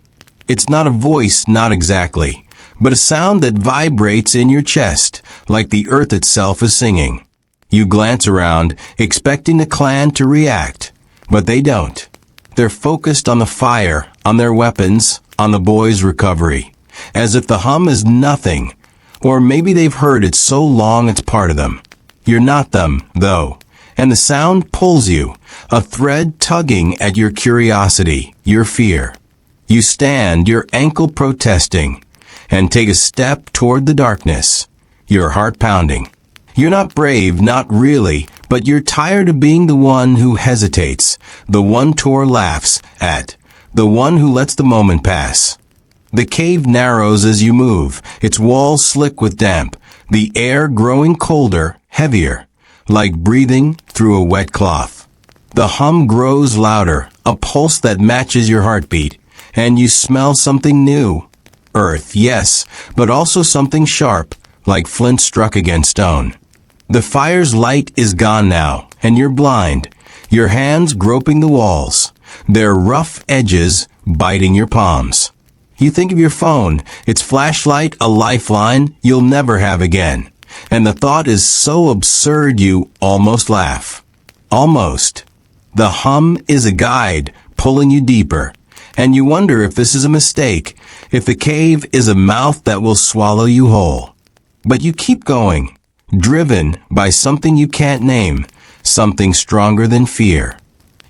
It's not a voice, not exactly, but a sound that vibrates in your chest, like the earth itself is singing. You glance around, expecting the clan to react, but they don't. They're focused on the fire, on their weapons, on the boy's recovery, as if the hum is nothing, or maybe they've heard it so long it's part of them. You're not them, though, and the sound pulls you, a thread tugging at your curiosity, your fear. You stand, your ankle protesting, and take a step toward the darkness, your heart pounding. You're not brave, not really, but you're tired of being the one who hesitates, the one Tor laughs at, the one who lets the moment pass. The cave narrows as you move, its walls slick with damp, the air growing colder, heavier, like breathing through a wet cloth. The hum grows louder, a pulse that matches your heartbeat, and you smell something new. Earth, yes, but also something sharp, like flint struck against stone. The fire's light is gone now, and you're blind, your hands groping the walls, their rough edges biting your palms. You think of your phone, its flashlight, a lifeline you'll never have again. And the thought is so absurd you almost laugh. Almost. The hum is a guide, pulling you deeper. And you wonder if this is a mistake, if the cave is a mouth that will swallow you whole. But you keep going, driven by something you can't name, something stronger than fear.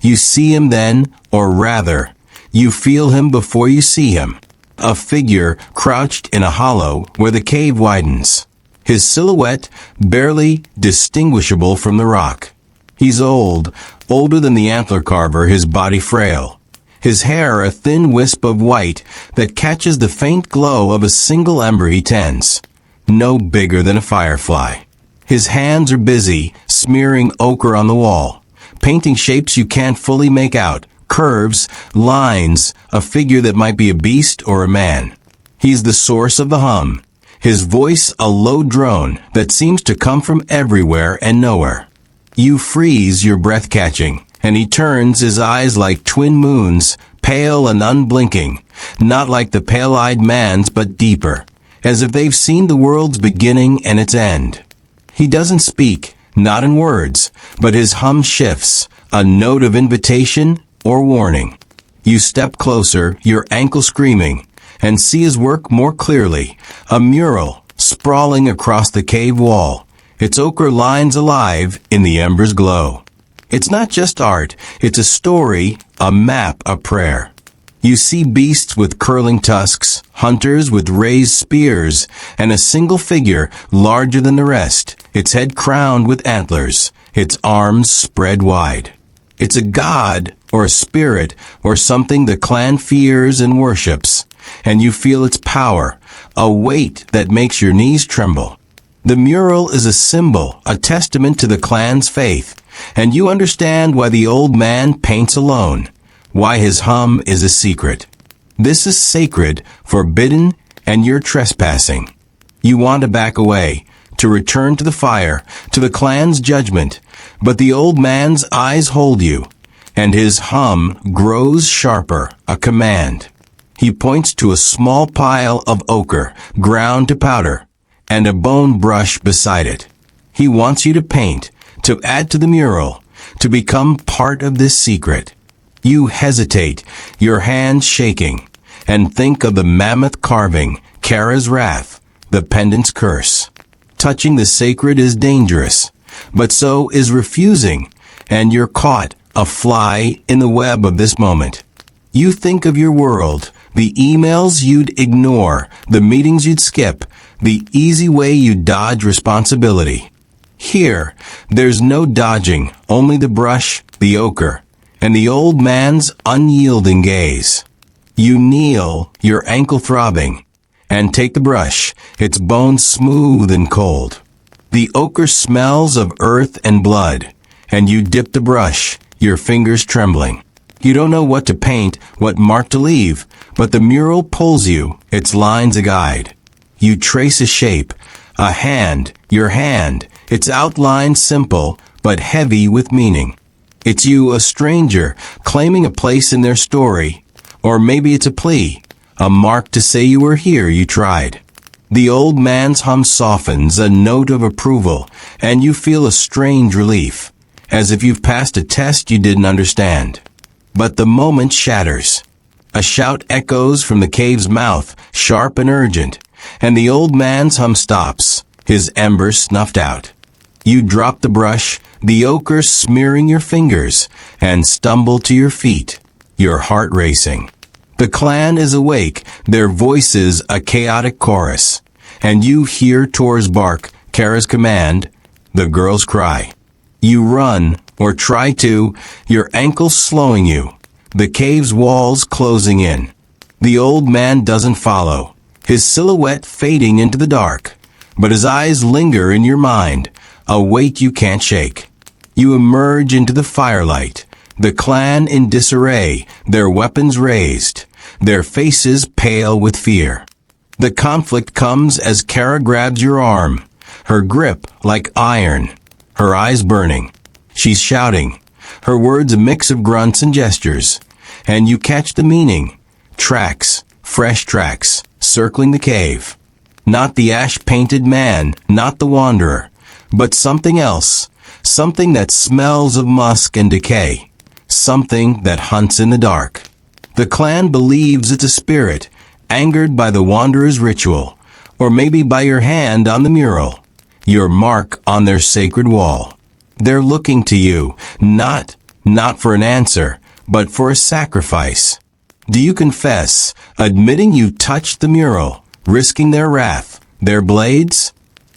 You see him then, or rather, you feel him before you see him. A figure crouched in a hollow where the cave widens. His silhouette barely distinguishable from the rock. He's old, older than the antler carver, his body frail. His hair a thin wisp of white that catches the faint glow of a single ember he tends. No bigger than a firefly. His hands are busy, smearing ochre on the wall, painting shapes you can't fully make out, curves, lines, a figure that might be a beast or a man. He's the source of the hum. His voice a low drone that seems to come from everywhere and nowhere. You freeze, your breath catching, and he turns his eyes like twin moons, pale and unblinking, not like the pale-eyed man's but deeper, as if they've seen the world's beginning and its end. He doesn't speak, not in words, but his hum shifts, a note of invitation or warning. You step closer, your ankle screaming, and see his work more clearly, a mural sprawling across the cave wall, its ochre lines alive in the embers' glow. It's not just art, it's a story, a map, a prayer. You see beasts with curling tusks, hunters with raised spears, and a single figure larger than the rest, its head crowned with antlers, its arms spread wide. It's a god, or a spirit, or something the clan fears and worships, and you feel its power, a weight that makes your knees tremble. The mural is a symbol, a testament to the clan's faith, and you understand why the old man paints alone, why his hum is a secret. This is sacred, forbidden, and you're trespassing. You want to back away, to return to the fire, to the clan's judgment, but the old man's eyes hold you, and his hum grows sharper, a command. He points to a small pile of ochre, ground to powder, and a bone brush beside it. He wants you to paint, to add to the mural, to become part of this secret. You hesitate, your hands shaking, and think of the mammoth carving, Kara's wrath, the pendant's curse. Touching the sacred is dangerous, but so is refusing, and you're caught, a fly in the web of this moment. You think of your world, the emails you'd ignore, the meetings you'd skip, the easy way you dodge responsibility. Here, there's no dodging, only the brush, the ochre, and the old man's unyielding gaze. You kneel, your ankle throbbing, and take the brush, its bones smooth and cold. The ochre smells of earth and blood, and you dip the brush, your fingers trembling. You don't know what to paint, what mark to leave, but the mural pulls you, its lines a guide. You trace a shape, a hand, your hand, its outline simple, but heavy with meaning. It's you, a stranger, claiming a place in their story. Or maybe it's a plea, a mark to say you were here, you tried. The old man's hum softens, a note of approval, and you feel a strange relief, as if you've passed a test you didn't understand. But the moment shatters. A shout echoes from the cave's mouth, sharp and urgent, and the old man's hum stops, his embers snuffed out. You drop the brush, the ochre smearing your fingers, and stumble to your feet, your heart racing. The clan is awake, their voices a chaotic chorus, and you hear Tor's bark, Kara's command, the girl's cry. You run, or try to, your ankles slowing you, the cave's walls closing in. The old man doesn't follow, his silhouette fading into the dark, but his eyes linger in your mind, a weight you can't shake. You emerge into the firelight, the clan in disarray, their weapons raised, their faces pale with fear. The conflict comes as Kara grabs your arm, her grip like iron, her eyes burning. She's shouting, her words a mix of grunts and gestures, and you catch the meaning. Tracks, fresh tracks, circling the cave. Not the ash-painted man, not the wanderer, but something else, something that smells of musk and decay, something that hunts in the dark. The clan believes it's a spirit, angered by the wanderer's ritual, or maybe by your hand on the mural, your mark on their sacred wall. They're looking to you, not for an answer, but for a sacrifice. Do you confess, admitting you touched the mural, risking their wrath, their blades?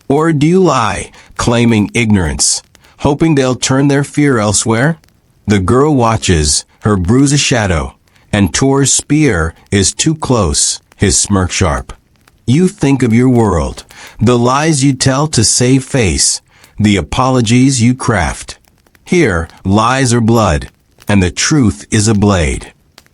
Or do you lie, claiming ignorance, hoping they'll turn their fear elsewhere? The girl watches, her bruise a shadow, and Tor's spear is too close, his smirk sharp. You think of your world, the lies you tell to save face, the apologies you craft. Here, lies are blood, and the truth is a blade.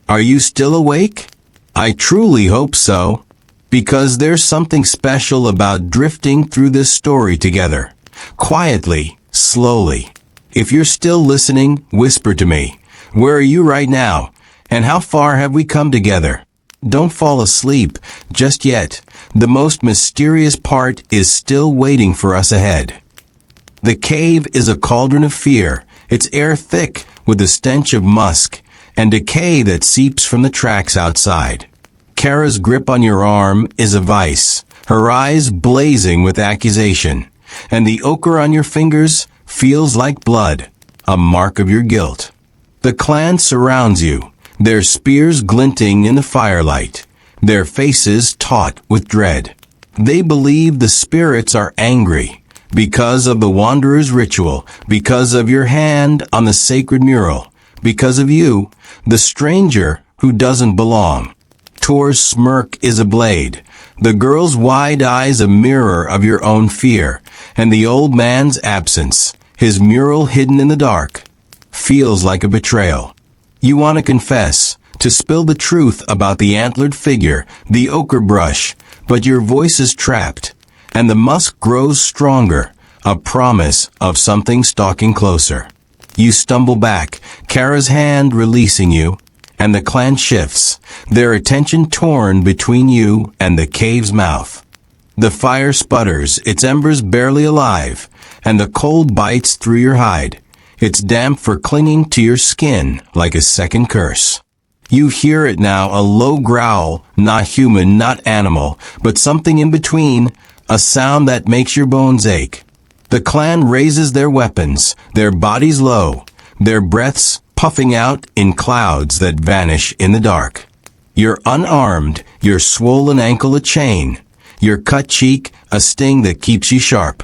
Are you still awake? I truly hope so, because there's something special about drifting through this story together, quietly, slowly. If you're still listening, whisper to me. Where are you right now? And how far have we come together? Don't fall asleep just yet. The most mysterious part is still waiting for us ahead. The cave is a cauldron of fear, its air thick with the stench of musk and decay that seeps from the tracks outside. Kara's grip on your arm is a vice, her eyes blazing with accusation, and the ochre on your fingers feels like blood, a mark of your guilt. The clan surrounds you, their spears glinting in the firelight, their faces taut with dread. They believe the spirits are angry because of the wanderer's ritual, because of your hand on the sacred mural, because of you, the stranger who doesn't belong. Tor's smirk is a blade, the girl's wide eyes a mirror of your own fear, and the old man's absence, his mural hidden in the dark, feels like a betrayal. You want to confess, to spill the truth about the antlered figure, the ochre brush, but your voice is trapped, and the musk grows stronger, a promise of something stalking closer. You stumble back, Kara's hand releasing you, and the clan shifts, their attention torn between you and the cave's mouth. The fire sputters, its embers barely alive, and the cold bites through your hide, its damp for clinging to your skin like a second curse. You hear it now, a low growl, not human, not animal, but something in between, a sound that makes your bones ache. The clan raises their weapons, their bodies low, their breaths puffing out in clouds that vanish in the dark. You're unarmed, your swollen ankle a chain, your cut cheek a sting that keeps you sharp.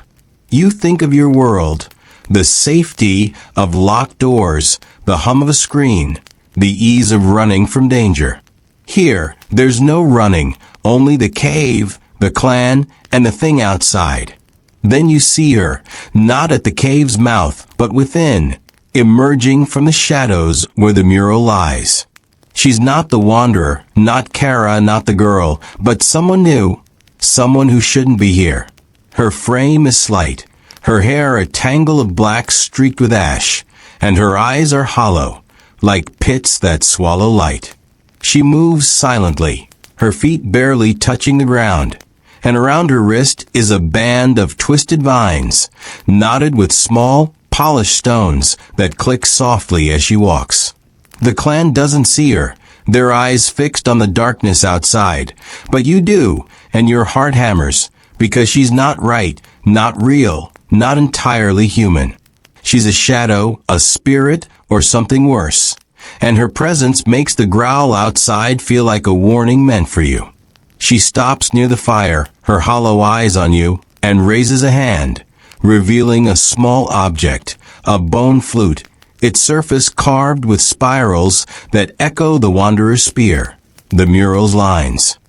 You think of your world, the safety of locked doors, the hum of a screen, the ease of running from danger. Here, there's no running, only the cave, the clan, and the thing outside. Then you see her, not at the cave's mouth, but within, emerging from the shadows where the mural lies. She's not the wanderer, not Kara, not the girl, but someone new, someone who shouldn't be here. Her frame is slight, her hair a tangle of black streaked with ash, and her eyes are hollow, like pits that swallow light. She moves silently, her feet barely touching the ground, and around her wrist is a band of twisted vines, knotted with small, polished stones that click softly as she walks. The clan doesn't see her, their eyes fixed on the darkness outside, but you do, and your heart hammers, because she's not right, not real, not entirely human. She's a shadow, a spirit, or something worse, and her presence makes the growl outside feel like a warning meant for you. She stops near the fire, her hollow eyes on you, and raises a hand, revealing a small object, a bone flute, its surface carved with spirals that echo the wanderer's spear, the mural's lines.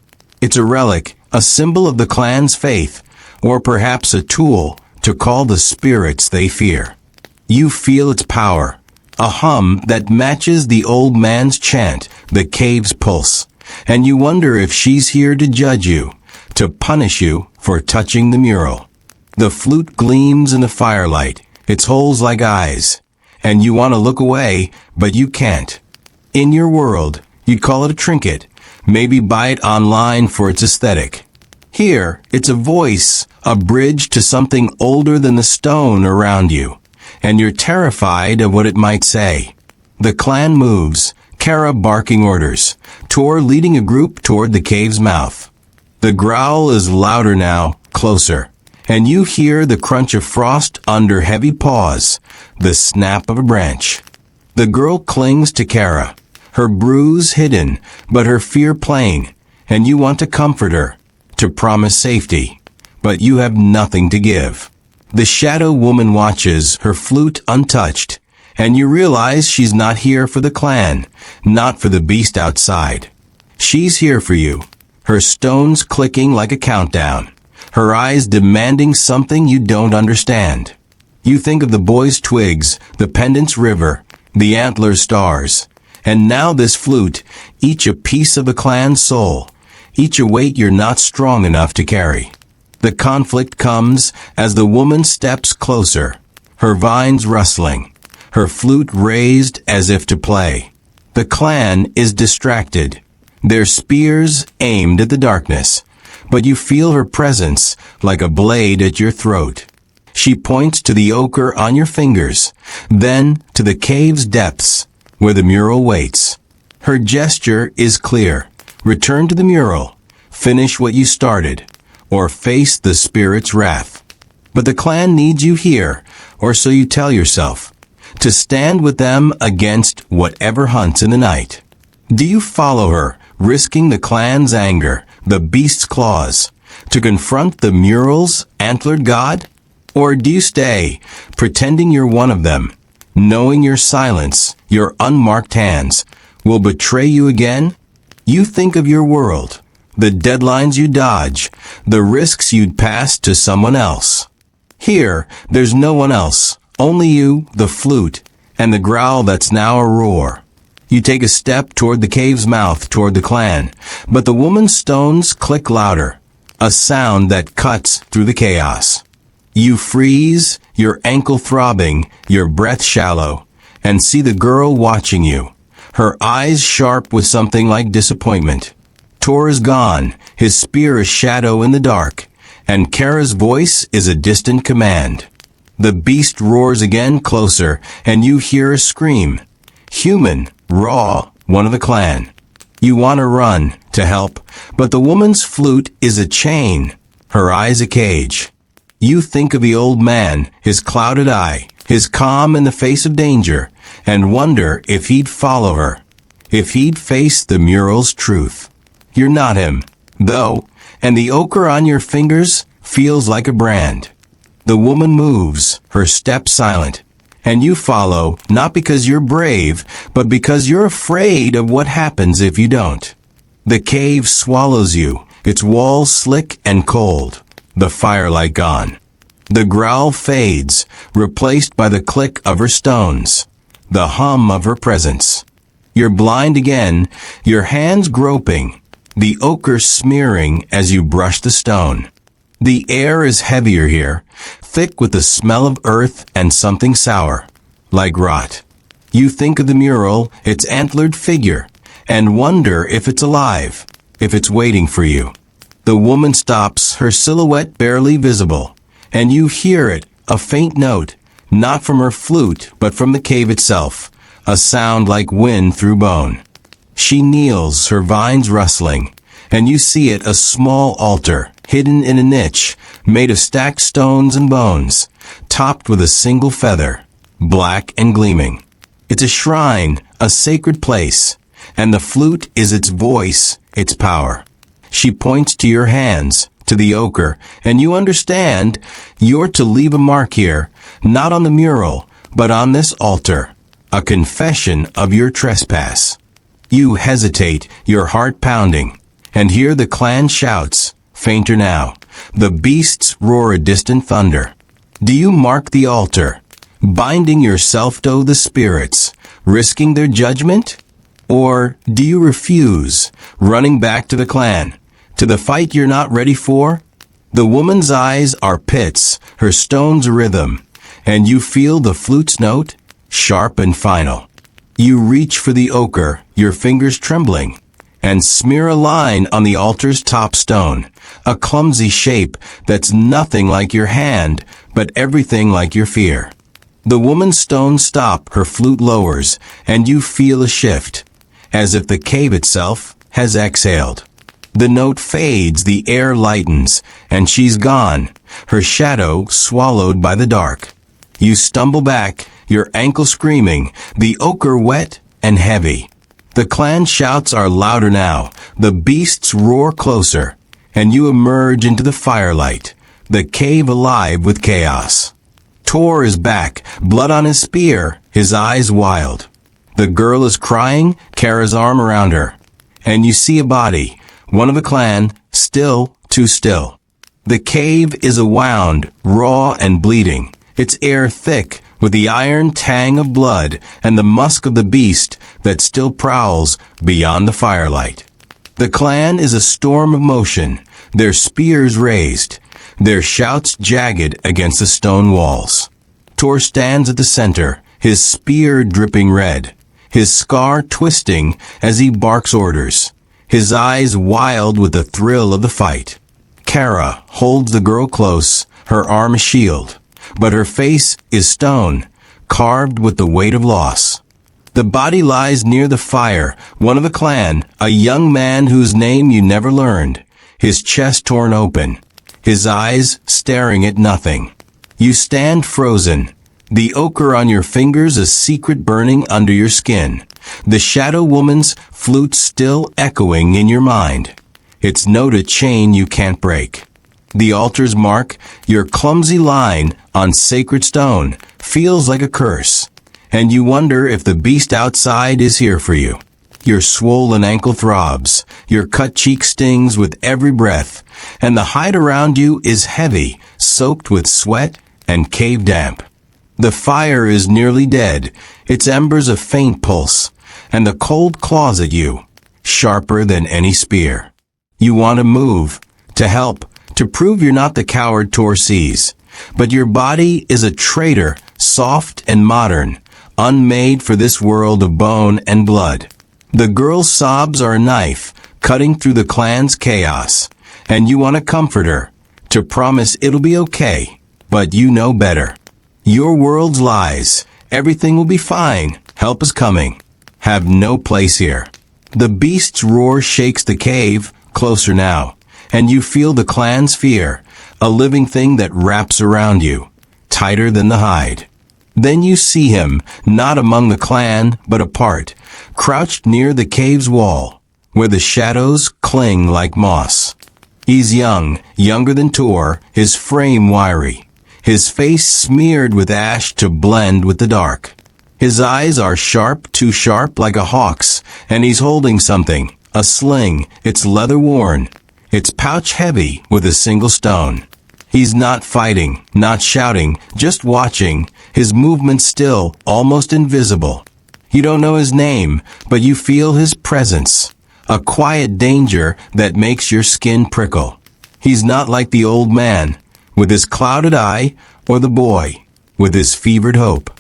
It's a relic, a symbol of the clan's faith, or perhaps a tool to call the spirits they fear. You feel its power, a hum that matches the old man's chant, the cave's pulse, and you wonder if she's here to judge you, to punish you for touching the mural. The flute gleams in the firelight, its holes like eyes, and you want to look away, but you can't. In your world, you'd call it a trinket, Maybe buy it online for its aesthetic. Here, it's a voice, a bridge to something older than the stone around you, and you're terrified of what it might say. The clan moves, Kara barking orders, Tor leading a group toward the cave's mouth. The growl is louder now, closer, and you hear the crunch of frost under heavy paws, the snap of a branch. The girl clings to Kara, her bruise hidden, but her fear plain, and you want to comfort her, to promise safety, but you have nothing to give. The shadow woman watches, her flute untouched, and you realize she's not here for the clan, not for the beast outside. She's here for you, her stones clicking like a countdown, her eyes demanding something you don't understand. You think of the boy's twigs, the pendant's river, the antler stars, and now this flute, each a piece of the clan's soul, each a weight you're not strong enough to carry. The conflict comes as the woman steps closer, her vines rustling, her flute raised as if to play. The clan is distracted, their spears aimed at the darkness, but you feel her presence like a blade at your throat. She points to the ochre on your fingers, then to the cave's depths, where the mural waits. Her gesture is clear. Return to the mural, finish what you started, or face the spirit's wrath. But the clan needs you here, or so you tell yourself, to stand with them against whatever hunts in the night. Do you follow her, risking the clan's anger, the beast's claws, to confront the mural's antlered god? Or do you stay, pretending you're one of them, knowing your silence, your unmarked hands, will betray you again? You think of your world, the deadlines you dodge, the risks you'd pass to someone else. Here, there's no one else, only you, the flute, and the growl that's now a roar. You take a step toward the cave's mouth, toward the clan, but the woman's stones click louder, a sound that cuts through the chaos. You freeze, your ankle throbbing, your breath shallow, and see the girl watching you, her eyes sharp with something like disappointment. Tor is gone, his spear a shadow in the dark, and Kara's voice is a distant command. The beast roars again closer, and you hear a scream. Human, raw, one of the clan. You want to run, to help, but the woman's flute is a chain, her eyes a cage. You think of the old man, his clouded eye, his calm in the face of danger, and wonder if he'd follow her, if he'd face the mural's truth. You're not him, though, and the ochre on your fingers feels like a brand. The woman moves, her step silent, and you follow, not because you're brave, but because you're afraid of what happens if you don't. The cave swallows you, its walls slick and cold, the firelight gone. The growl fades, replaced by the click of her stones, the hum of her presence. You're blind again, your hands groping, the ochre smearing as you brush the stone. The air is heavier here, thick with the smell of earth and something sour, like rot. You think of the mural, its antlered figure, and wonder if it's alive, if it's waiting for you. The woman stops, her silhouette barely visible, and you hear it, a faint note, not from her flute, but from the cave itself, a sound like wind through bone. She kneels, her vines rustling, and you see it, a small altar, hidden in a niche, made of stacked stones and bones, topped with a single feather, black and gleaming. It's a shrine, a sacred place, and the flute is its voice, its power. She points to your hands, to the ochre, and you understand you're to leave a mark here, not on the mural, but on this altar, a confession of your trespass. You hesitate, your heart pounding, and hear the clan shouts, fainter now. The beasts roar a distant thunder. Do you mark the altar, binding yourself to the spirits, risking their judgment? Or do you refuse, running back to the clan, to the fight you're not ready for? The woman's eyes are pits, her stones a rhythm, and you feel the flute's note, sharp and final. You reach for the ochre, your fingers trembling. and smear a line on the altar's top stone, a clumsy shape that's nothing like your hand, but everything like your fear. The woman's stones stop, her flute lowers, and you feel a shift, as if the cave itself has exhaled. The note fades, the air lightens, and she's gone, her shadow swallowed by the dark. You stumble back, your ankle screaming, the ochre wet and heavy. The clan shouts are louder now, the beasts roar closer, and you emerge into the firelight, the cave alive with chaos. Tor is back, blood on his spear, his eyes wild. The girl is crying, Kara's arm around her. And you see a body, one of the clan, still, too still. The cave is a wound, raw and bleeding, its air thick with the iron tang of blood and the musk of the beast that still prowls beyond the firelight. The clan is a storm of motion, their spears raised, their shouts jagged against the stone walls. Tor stands at the center, his spear dripping red, his scar twisting as he barks orders, his eyes wild with the thrill of the fight. Kara holds the girl close, her arm a shield, but her face is stone, carved with the weight of loss. The body lies near the fire, one of the clan, a young man whose name you never learned, his chest torn open, his eyes staring at nothing. You stand frozen, the ochre on your fingers a secret burning under your skin, the shadow woman's flute still echoing in your mind. Its note a chain you can't break. The altar's mark, your clumsy line on sacred stone, feels like a curse, and you wonder if the beast outside is here for you. Your swollen ankle throbs, your cut cheek stings with every breath, and the hide around you is heavy, soaked with sweat and cave damp. The fire is nearly dead, its embers a faint pulse, and the cold claws at you, sharper than any spear. You want to move, to help, to prove you're not the coward Tor sees, but your body is a traitor, soft and modern, unmade for this world of bone and blood. The girl's sobs are a knife, cutting through the clan's chaos, and you want to comfort her, to promise it'll be okay, but you know better. Your world's lies, everything will be fine, help is coming, have no place here. The beast's roar shakes the cave, closer now, and you feel the clan's fear, a living thing that wraps around you, tighter than the hide. Then you see him, not among the clan, but apart, crouched near the cave's wall, where the shadows cling like moss. He's young, younger than Tor, his frame wiry, his face smeared with ash to blend with the dark. His eyes are sharp, too sharp like a hawk's, and he's holding something, a sling, its leather worn, its pouch heavy with a single stone. He's not fighting, not shouting, just watching, his movements still, almost invisible. You don't know his name, but you feel his presence, a quiet danger that makes your skin prickle. He's not like the old man, with his clouded eye, or the boy, with his fevered hope.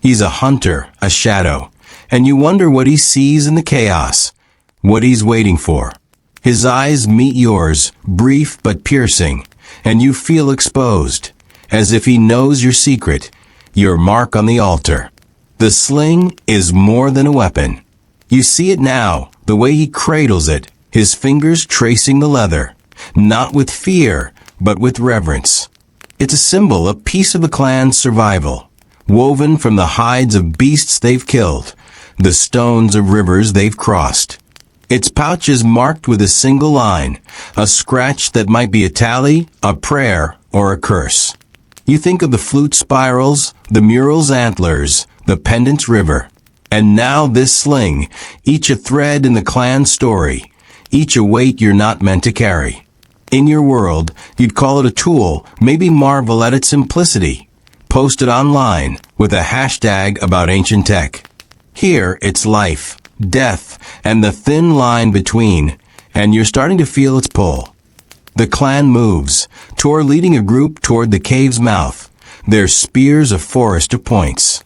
He's a hunter, a shadow, and you wonder what he sees in the chaos, what he's waiting for. His eyes meet yours, brief but piercing, and you feel exposed, as if he knows your secret, your mark on the altar. The sling is more than a weapon. You see it now, the way he cradles it, his fingers tracing the leather, not with fear, but with reverence. It's a symbol, a piece of the clan's survival, woven from the hides of beasts they've killed, the stones of rivers they've crossed. Its pouch is marked with a single line, a scratch that might be a tally, a prayer, or a curse. You think of the flute spirals, the mural's antlers, the pendant's river, and now this sling, each a thread in the clan's story, each a weight you're not meant to carry. In your world, you'd call it a tool, maybe marvel at its simplicity. Post it online with a hashtag about ancient tech. Here, it's life, death, and the thin line between, and you're starting to feel its pull. The clan moves, Tor leading a group toward the cave's mouth, their spears a forest of points.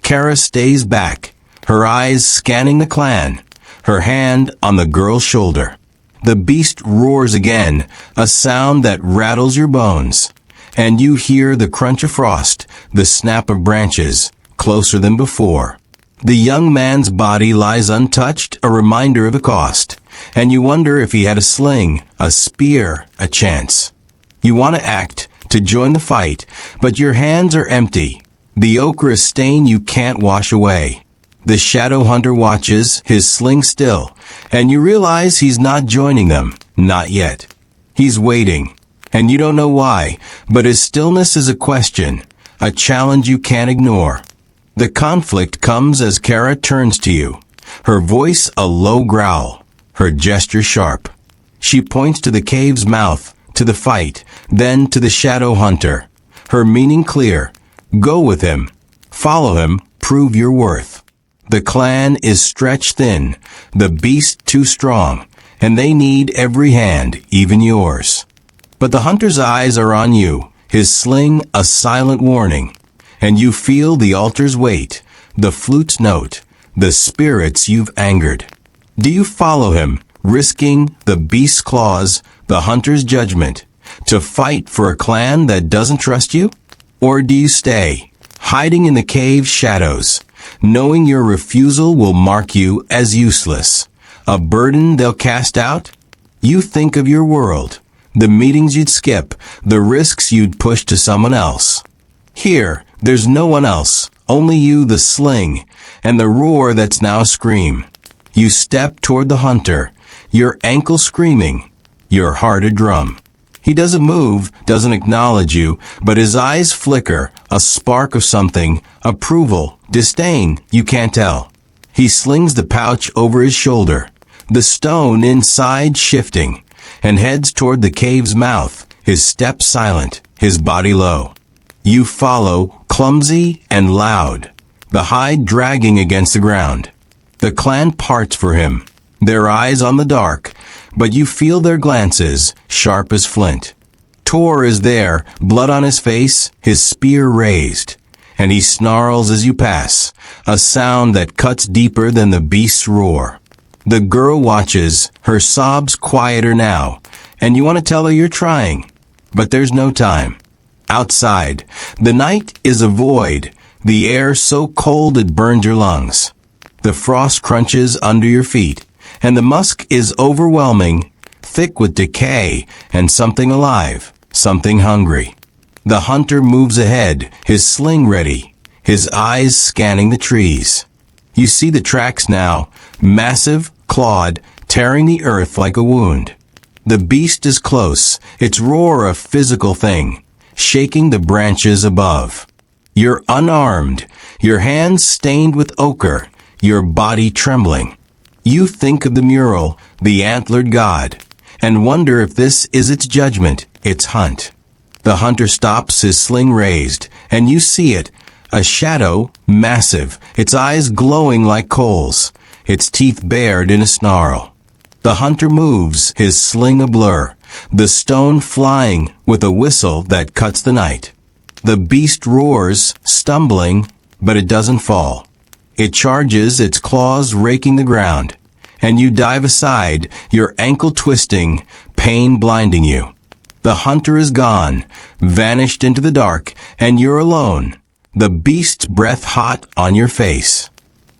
Kara stays back, her eyes scanning the clan, her hand on the girl's shoulder. The beast roars again, a sound that rattles your bones. And you hear the crunch of frost, the snap of branches, closer than before. The young man's body lies untouched, a reminder of the cost. And you wonder if he had a sling, a spear, a chance. You want to act, to join the fight, but your hands are empty. The ochre is stain you can't wash away. The shadow hunter watches, his sling still, and you realize he's not joining them, not yet. He's waiting, and you don't know why, but his stillness is a question, a challenge you can't ignore. The conflict comes as Kara turns to you, her voice a low growl, her gesture sharp. She points to the cave's mouth, to the fight, then to the shadow hunter. Her meaning clear, go with him, follow him, prove your worth. The clan is stretched thin, the beast too strong, and they need every hand, even yours. But the hunter's eyes are on you, his sling a silent warning, and you feel the altar's weight, the flute's note, the spirits you've angered. Do you follow him, risking the beast's claws, the hunter's judgment, to fight for a clan that doesn't trust you? Or do you stay, hiding in the cave's shadows, knowing your refusal will mark you as useless, a burden they'll cast out? You think of your world, the meetings you'd skip, the risks you'd push to someone else. Here, there's no one else, only you, the sling, and the roar that's now a scream. You step toward the hunter, your ankle screaming, your heart a drum. He doesn't move, doesn't acknowledge you, but his eyes flicker, a spark of something, approval, disdain, you can't tell. He slings the pouch over his shoulder, the stone inside shifting, and heads toward the cave's mouth, his step silent, his body low. You follow, clumsy and loud, the hide dragging against the ground. The clan parts for him, their eyes on the dark, but you feel their glances, sharp as flint. Tor is there, blood on his face, his spear raised, and he snarls as you pass, a sound that cuts deeper than the beast's roar. The girl watches, her sobs quieter now, and you want to tell her you're trying, but there's no time. Outside, the night is a void, the air so cold it burns your lungs. The frost crunches under your feet, and the musk is overwhelming, thick with decay and something alive, something hungry. The hunter moves ahead, his sling ready, his eyes scanning the trees. You see the tracks now, massive, clawed, tearing the earth like a wound. The beast is close, its roar a physical thing, shaking the branches above. You're unarmed, your hands stained with ochre, your body trembling. You think of the mural, the antlered god, and wonder if this is its judgment, its hunt. The hunter stops, his sling raised, and you see it, a shadow, massive, its eyes glowing like coals, its teeth bared in a snarl. The hunter moves, his sling a blur, the stone flying with a whistle that cuts the night. The beast roars, stumbling, but it doesn't fall. It charges, its claws raking the ground, and you dive aside, your ankle twisting, pain blinding you. The hunter is gone, vanished into the dark, and you're alone, the beast's breath hot on your face.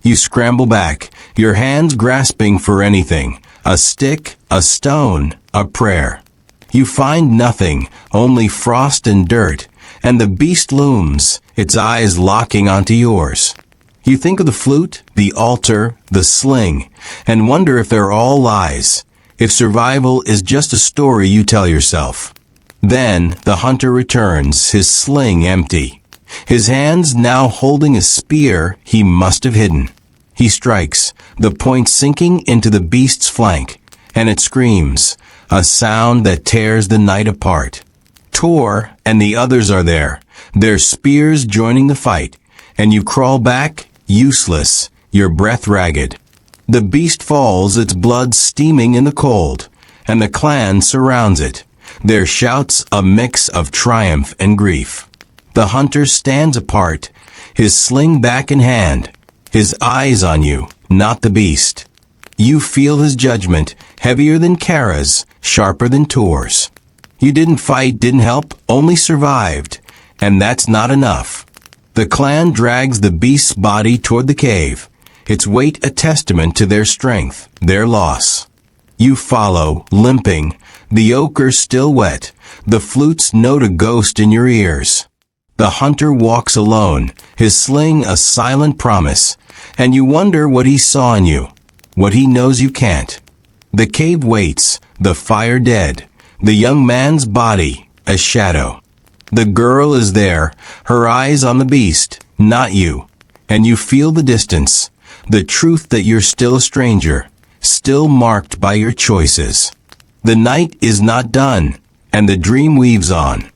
You scramble back, your hands grasping for anything, a stick, a stone, a prayer. You find nothing, only frost and dirt, and the beast looms, its eyes locking onto yours. You think of the flute, the altar, the sling, and wonder if they're all lies, if survival is just a story you tell yourself. Then the hunter returns, his sling empty, his hands now holding a spear he must have hidden. He strikes, the point sinking into the beast's flank, and it screams, a sound that tears the night apart. Tor and the others are there, their spears joining the fight, and you crawl back, useless, your breath ragged. The beast falls, its blood steaming in the cold, and the clan surrounds it, their shouts a mix of triumph and grief. The hunter stands apart, his sling back in hand, his eyes on you, not the beast. You feel his judgment, heavier than Kara's, sharper than Tor's. You didn't fight, didn't help, only survived. And that's not enough. The clan drags the beast's body toward the cave, its weight a testament to their strength, their loss. You follow, limping, the ochre still wet, the flute's note a ghost in your ears. The hunter walks alone, his sling a silent promise, and you wonder what he saw in you, what he knows you can't. The cave waits, the fire dead, the young man's body a shadow. The girl is there, her eyes on the beast, not you, and you feel the distance, the truth that you're still a stranger, still marked by your choices. The night is not done, and the dream weaves on.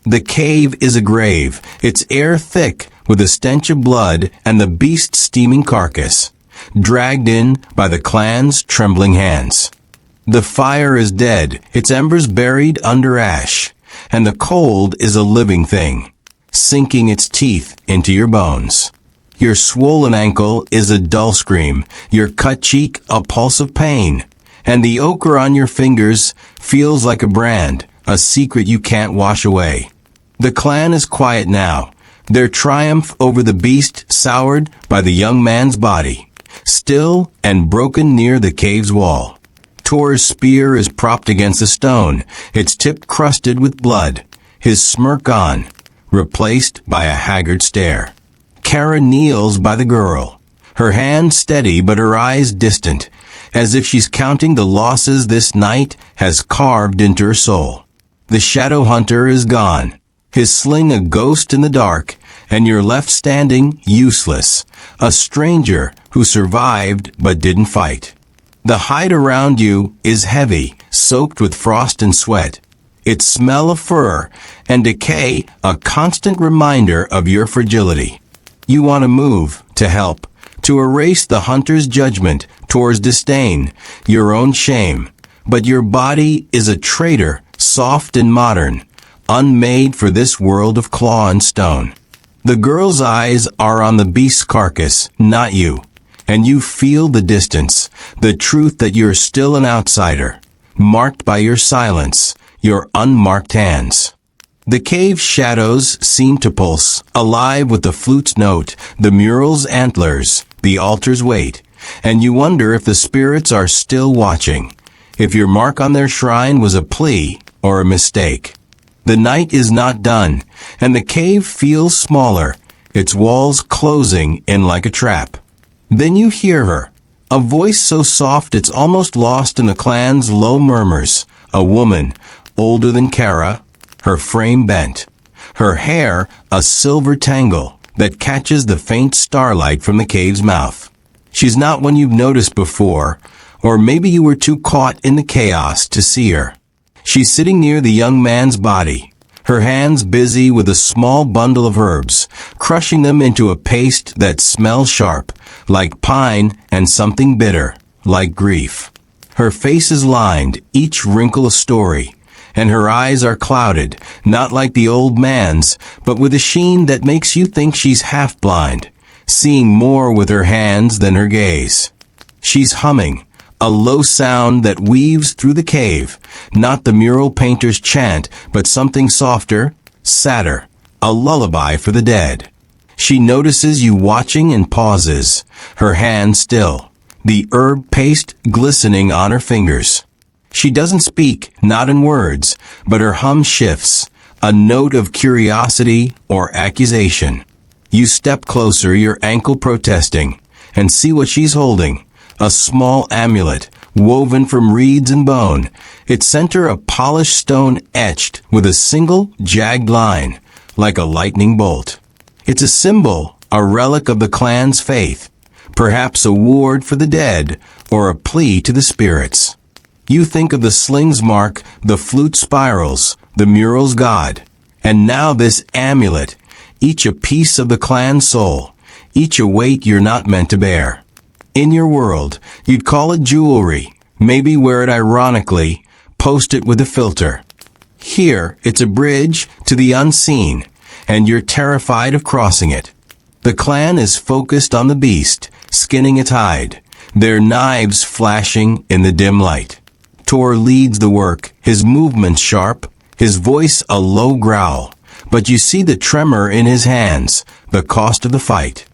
The cave is a grave, its air thick with the stench of blood and the beast's steaming carcass, dragged in by the clan's trembling hands. The fire is dead, its embers buried under ash, and the cold is a living thing, sinking its teeth into your bones. Your swollen ankle is a dull scream, your cut cheek a pulse of pain, and the ochre on your fingers feels like a brand, a secret you can't wash away. The clan is quiet now, their triumph over the beast soured by the young man's body, still and broken near the cave's wall. Tor's spear is propped against a stone, its tip crusted with blood, his smirk gone, replaced by a haggard stare. Kara kneels by the girl, her hand steady but her eyes distant, as if she's counting the losses this night has carved into her soul. The shadow hunter is gone, his sling a ghost in the dark, and you're left standing useless, a stranger who survived but didn't fight. The hide around you is heavy, soaked with frost and sweat, its smell of fur and decay a constant reminder of your fragility. You want to move, to help, to erase the hunter's judgment towards disdain, your own shame, but your body is a traitor, soft and modern, unmade for this world of claw and stone. The girl's eyes are on the beast's carcass, not you, and you feel the distance, the truth that you're still an outsider, marked by your silence, your unmarked hands. The cave's shadows seem to pulse, alive with the flute's note, the mural's antlers, the altar's weight, and you wonder if the spirits are still watching, if your mark on their shrine was a plea or a mistake. The night is not done, and the cave feels smaller, its walls closing in like a trap. Then you hear her, a voice so soft it's almost lost in the clan's low murmurs, a woman, older than Kara, her frame bent, her hair a silver tangle that catches the faint starlight from the cave's mouth. She's not one you've noticed before, or maybe you were too caught in the chaos to see her. She's sitting near the young man's body, her hands busy with a small bundle of herbs, crushing them into a paste that smells sharp, like pine and something bitter, like grief. Her face is lined, each wrinkle a story, and her eyes are clouded, not like the old man's, but with a sheen that makes you think she's half blind, seeing more with her hands than her gaze. She's humming, a low sound that weaves through the cave, not the mural painter's chant, but something softer, sadder, a lullaby for the dead. She notices you watching and pauses, her hand still, the herb paste glistening on her fingers. She doesn't speak, not in words, but her hum shifts, a note of curiosity or accusation. You step closer, your ankle protesting, and see what she's holding, a small amulet, woven from reeds and bone, its center a polished stone etched with a single jagged line, like a lightning bolt. It's a symbol, a relic of the clan's faith, perhaps a ward for the dead, or a plea to the spirits. You think of the sling's mark, the flute spirals, the mural's god, and now this amulet, each a piece of the clan's soul, each a weight you're not meant to bear. In your world, you'd call it jewelry, maybe wear it ironically, post it with a filter. Here, it's a bridge to the unseen, and you're terrified of crossing it. The clan is focused on the beast, skinning its hide, their knives flashing in the dim light. Tor leads the work, his movements sharp, his voice a low growl, but you see the tremor in his hands, the cost of the fight.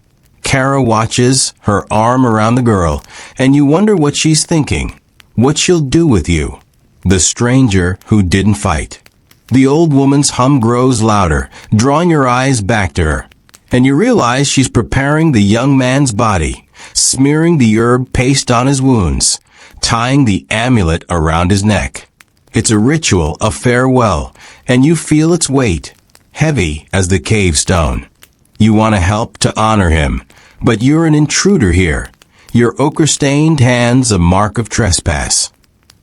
Kara watches, her arm around the girl, and you wonder what she's thinking, what she'll do with you. The stranger who didn't fight. The old woman's hum grows louder, drawing your eyes back to her, and you realize she's preparing the young man's body, smearing the herb paste on his wounds, tying the amulet around his neck. It's a ritual, a farewell, and you feel its weight, heavy as the cave stone. You want to help to honor him, but you're an intruder here. Your ochre-stained hands a mark of trespass.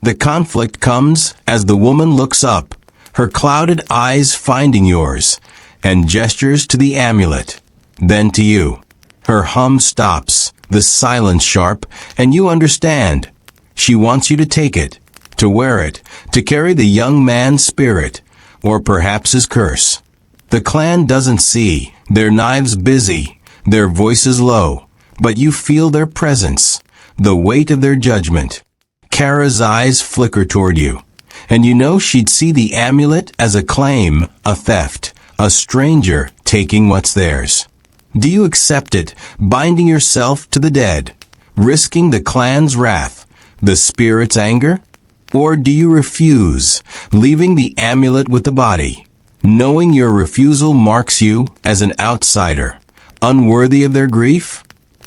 The conflict comes as the woman looks up, her clouded eyes finding yours, and gestures to the amulet, then to you. Her hum stops, the silence sharp, and you understand. She wants you to take it, to wear it, to carry the young man's spirit, or perhaps his curse. The clan doesn't see, their knives busy, their voices low, but you feel their presence, the weight of their judgment. Kara's eyes flicker toward you, and you know she'd see the amulet as a claim, a theft, a stranger taking what's theirs. Do you accept it, binding yourself to the dead, risking the clan's wrath, the spirit's anger? Or do you refuse, leaving the amulet with the body, knowing your refusal marks you as an outsider, unworthy of their grief?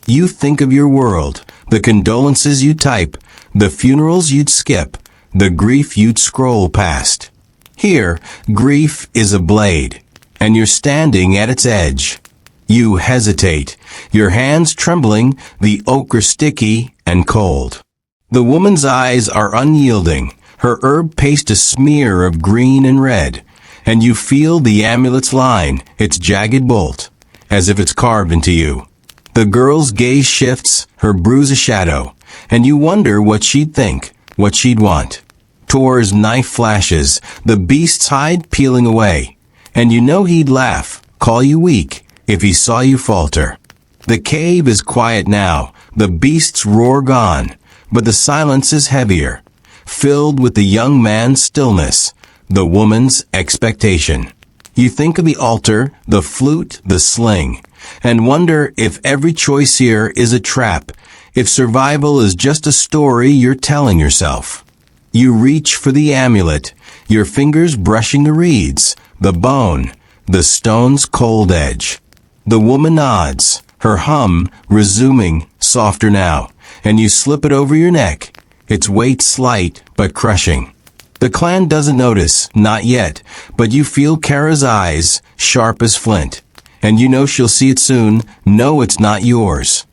You think of your world, the condolences you'd type, the funerals you'd skip, the grief you'd scroll past. Here, grief is a blade, and you're standing at its edge. You hesitate, your hands trembling, the ochre sticky and cold. The woman's eyes are unyielding, her herb paste a smear of green and red, and you feel the amulet's line, its jagged bolt, as if it's carved into you. The girl's gaze shifts, her bruise a shadow, and you wonder what she'd think, what she'd want. Tor's knife flashes, the beast's hide peeling away, and you know he'd laugh, call you weak, if he saw you falter. The cave is quiet now, the beast's roar gone, but the silence is heavier, filled with the young man's stillness, the woman's expectation. You think of the altar, the flute, the sling, and wonder if every choice here is a trap, if survival is just a story you're telling yourself. You reach for the amulet, your fingers brushing the reeds, the bone, the stone's cold edge. The woman nods, her hum resuming, softer now, and you slip it over your neck, its weight slight but crushing. The clan doesn't notice, not yet, but you feel Kara's eyes, sharp as flint, and you know she'll see it soon, know it's not yours.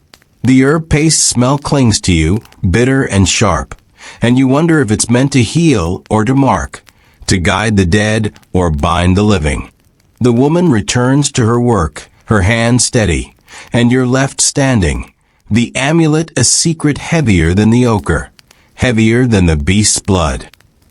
The herb paste smell clings to you, bitter and sharp, and you wonder if it's meant to heal or to mark, to guide the dead or bind the living. The woman returns to her work, her hand steady, and you're left standing. The amulet a secret heavier than the ochre, heavier than the beast's blood.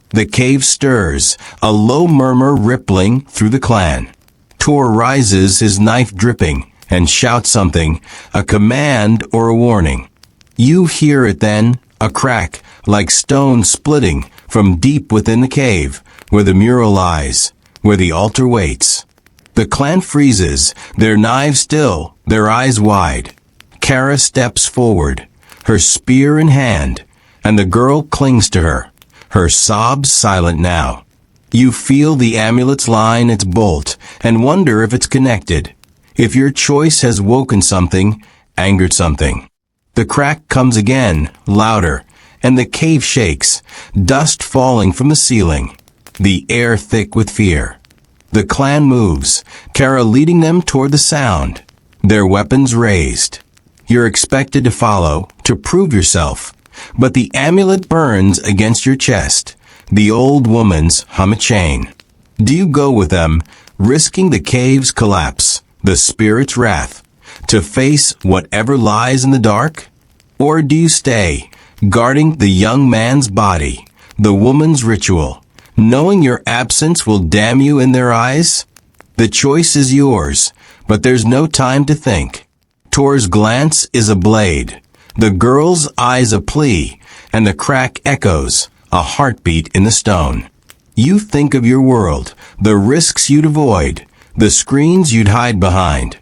The cave stirs, a low murmur rippling through the clan. Tor rises, his knife dripping, and shouts something, a command or a warning. You hear it then, a crack, like stone splitting from deep within the cave, where the mural lies, where the altar waits. The clan freezes, their knives still, their eyes wide. Kara steps forward, her spear in hand, and the girl clings to her, her sobs silent now. You feel the amulet's line, its bolt, and wonder if it's connected, if your choice has woken something, angered something. The crack comes again, louder, and the cave shakes, dust falling from the ceiling, the air thick with fear. The clan moves, Kara leading them toward the sound, their weapons raised. You're expected to follow, to prove yourself, but the amulet burns against your chest, the old woman's hum a chain. Do you go with them, risking the cave's collapse, the spirit's wrath, to face whatever lies in the dark? Or do you stay, guarding the young man's body, the woman's ritual, knowing your absence will damn you in their eyes? The choice is yours, but there's no time to think. Tor's glance is a blade, The girl's eyes a plea, and the crack echoes, a heartbeat in the stone. You think of your world, the risks you'd avoid, the screens you'd hide behind.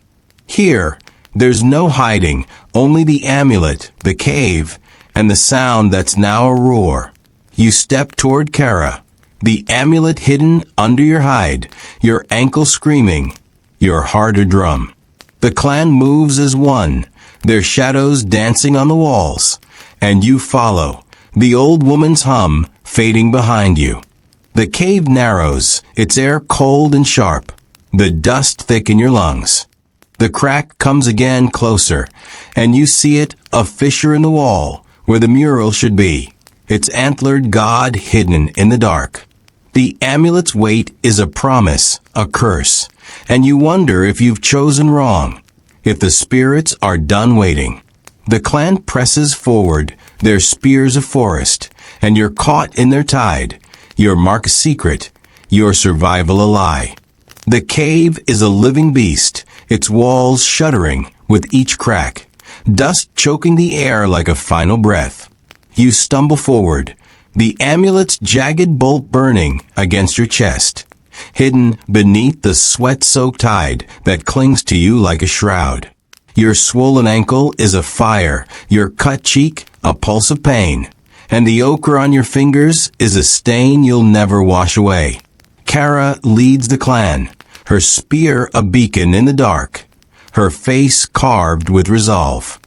Here, there's no hiding, only the amulet, the cave, and the sound that's now a roar. You step toward Kara, the amulet hidden under your hide, your ankle screaming, your heart a drum. The clan moves as one, their shadows dancing on the walls, and you follow, the old woman's hum fading behind you. The cave narrows, its air cold and sharp, the dust thick in your lungs. The crack comes again closer, and you see it, a fissure in the wall, where the mural should be, its antlered god hidden in the dark. The amulet's weight is a promise, a curse, and you wonder if you've chosen wrong, if the spirits are done waiting. The clan presses forward, their spears a forest, and you're caught in their tide, your mark a secret, your survival a lie. The cave is a living beast, its walls shuddering with each crack, dust choking the air like a final breath. You stumble forward, the amulet's jagged bolt burning against your chest, hidden beneath the sweat-soaked hide that clings to you like a shroud. Your swollen ankle is a fire, your cut cheek a pulse of pain, and the ochre on your fingers is a stain you'll never wash away. Kara leads the clan, her spear a beacon in the dark, her face carved with resolve.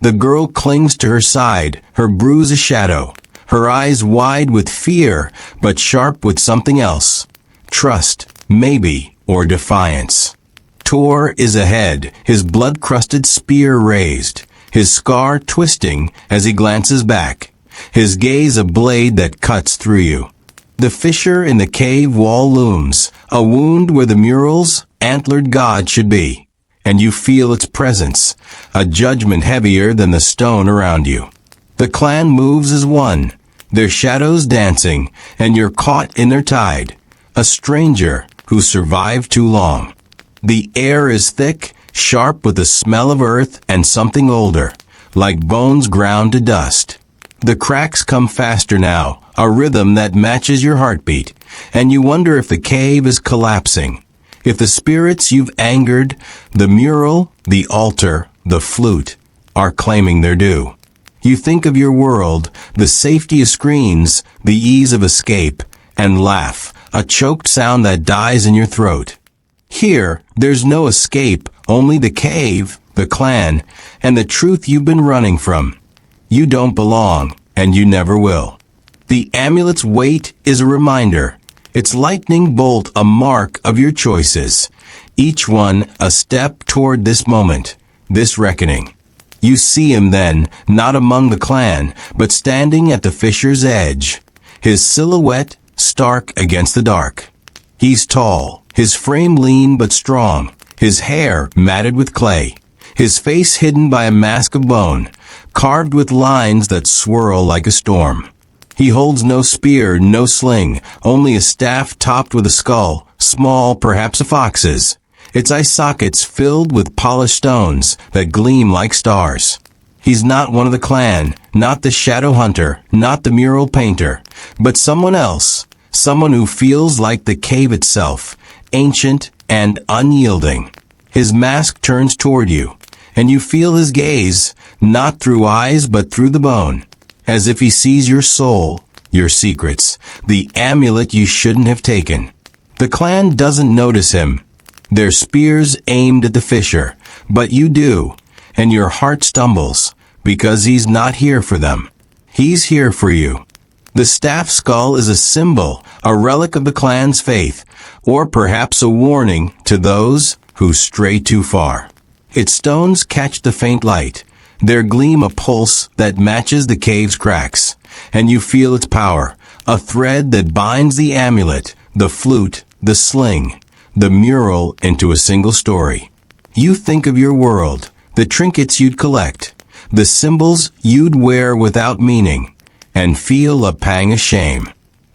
The girl clings to her side, her bruise a shadow, her eyes wide with fear, but sharp with something else. Trust, maybe, or defiance. Tor is ahead, his blood-crusted spear raised, his scar twisting as he glances back, his gaze a blade that cuts through you. The fissure in the cave wall looms, a wound where the mural's antlered god should be, and you feel its presence, a judgment heavier than the stone around you. The clan moves as one, their shadows dancing, and you're caught in their tide, a stranger who survived too long. The air is thick, sharp with the smell of earth and something older, like bones ground to dust. The cracks come faster now, a rhythm that matches your heartbeat, and you wonder if the cave is collapsing, if the spirits you've angered, the mural, the altar, the flute, are claiming their due. You think of your world, the safety of screens, the ease of escape, and laugh, a choked sound that dies in your throat. Here, there's no escape, only the cave, the clan, and the truth you've been running from. You don't belong, and you never will. The amulet's weight is a reminder, its lightning bolt a mark of your choices, each one a step toward this moment, this reckoning. You see him then, not among the clan, but standing at the fissure's edge, his silhouette stark against the dark. He's tall, his frame lean but strong, his hair matted with clay, his face hidden by a mask of bone, carved with lines that swirl like a storm. He holds no spear, no sling, only a staff topped with a skull, small perhaps a fox's, its eye sockets filled with polished stones that gleam like stars. He's not one of the clan, not the shadow hunter, not the mural painter, but someone else, someone who feels like the cave itself, ancient and unyielding. His mask turns toward you, and you feel his gaze, not through eyes but through the bone, as if he sees your soul, your secrets, the amulet you shouldn't have taken. The clan doesn't notice him, their spears aimed at the fissure, but you do, and your heart stumbles, because he's not here for them. He's here for you. The staff skull is a symbol, a relic of the clan's faith, or perhaps a warning to those who stray too far. Its stones catch the faint light, their gleam a pulse that matches the cave's cracks, and you feel its power, a thread that binds the amulet, the flute, the sling, the mural into a single story. You think of your world, the trinkets you'd collect, the symbols you'd wear without meaning, and feel a pang of shame.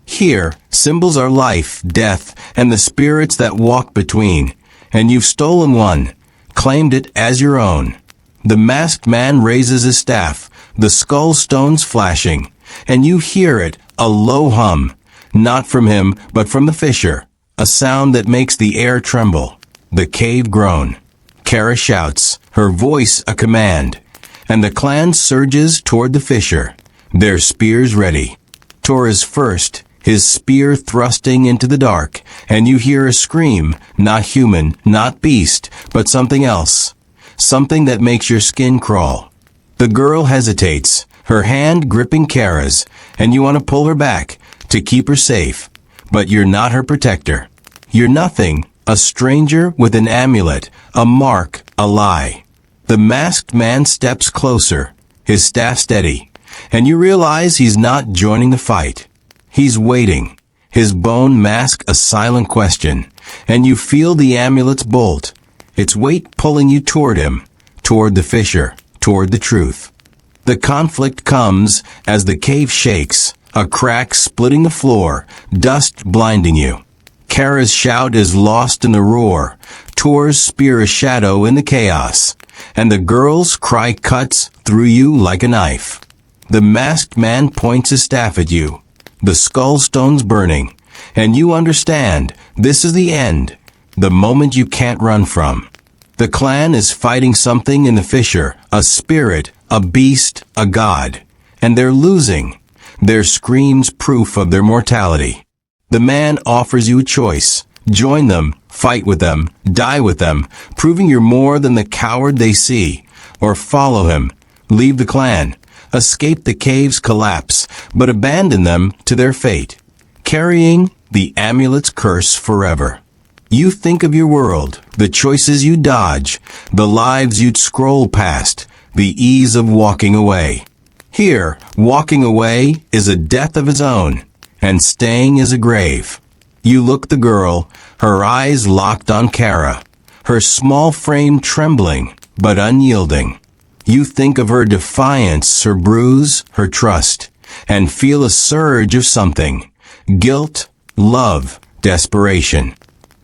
Here, symbols are life, death, and the spirits that walk between, and you've stolen one, claimed it as your own. The masked man raises his staff, the skull stones flashing, and you hear it, a low hum, not from him, but from the fisher, a sound that makes the air tremble. The cave groan. Kara shouts, her voice a command, and the clan surges toward the fisher, their spears ready. Tor is first, his spear thrusting into the dark, and you hear a scream, not human, not beast, but something else, something that makes your skin crawl. The girl hesitates, her hand gripping Kara's, and you want to pull her back, to keep her safe, but you're not her protector. You're nothing, a stranger with an amulet, a mark, a lie. The masked man steps closer, his staff steady, and you realize he's not joining the fight. He's waiting, his bone mask a silent question, and you feel the amulet's bolt, its weight pulling you toward him, toward the fisher, toward the truth. The conflict comes as the cave shakes, a crack splitting the floor, dust blinding you. Kara's shout is lost in the roar, Tor's spear a shadow in the chaos, and the girl's cry cuts through you like a knife. The masked man points his staff at you, the skull stones burning, and you understand, this is the end, the moment you can't run from. The clan is fighting something in the fisher, a spirit, a beast, a god, and they're losing, their screams proof of their mortality. The man offers you a choice. Join them, fight with them, die with them, proving you're more than the coward they see. Or follow him, leave the clan, escape the cave's collapse, but abandon them to their fate, carrying the amulet's curse forever. You think of your world, the choices you dodge, the lives you'd scroll past, the ease of walking away. Here, walking away is a death of its own, and staying is a grave. You look the girl, her eyes locked on Kara, her small frame trembling, but unyielding. You think of her defiance, her bruise, her trust, and feel a surge of something, guilt, love, desperation.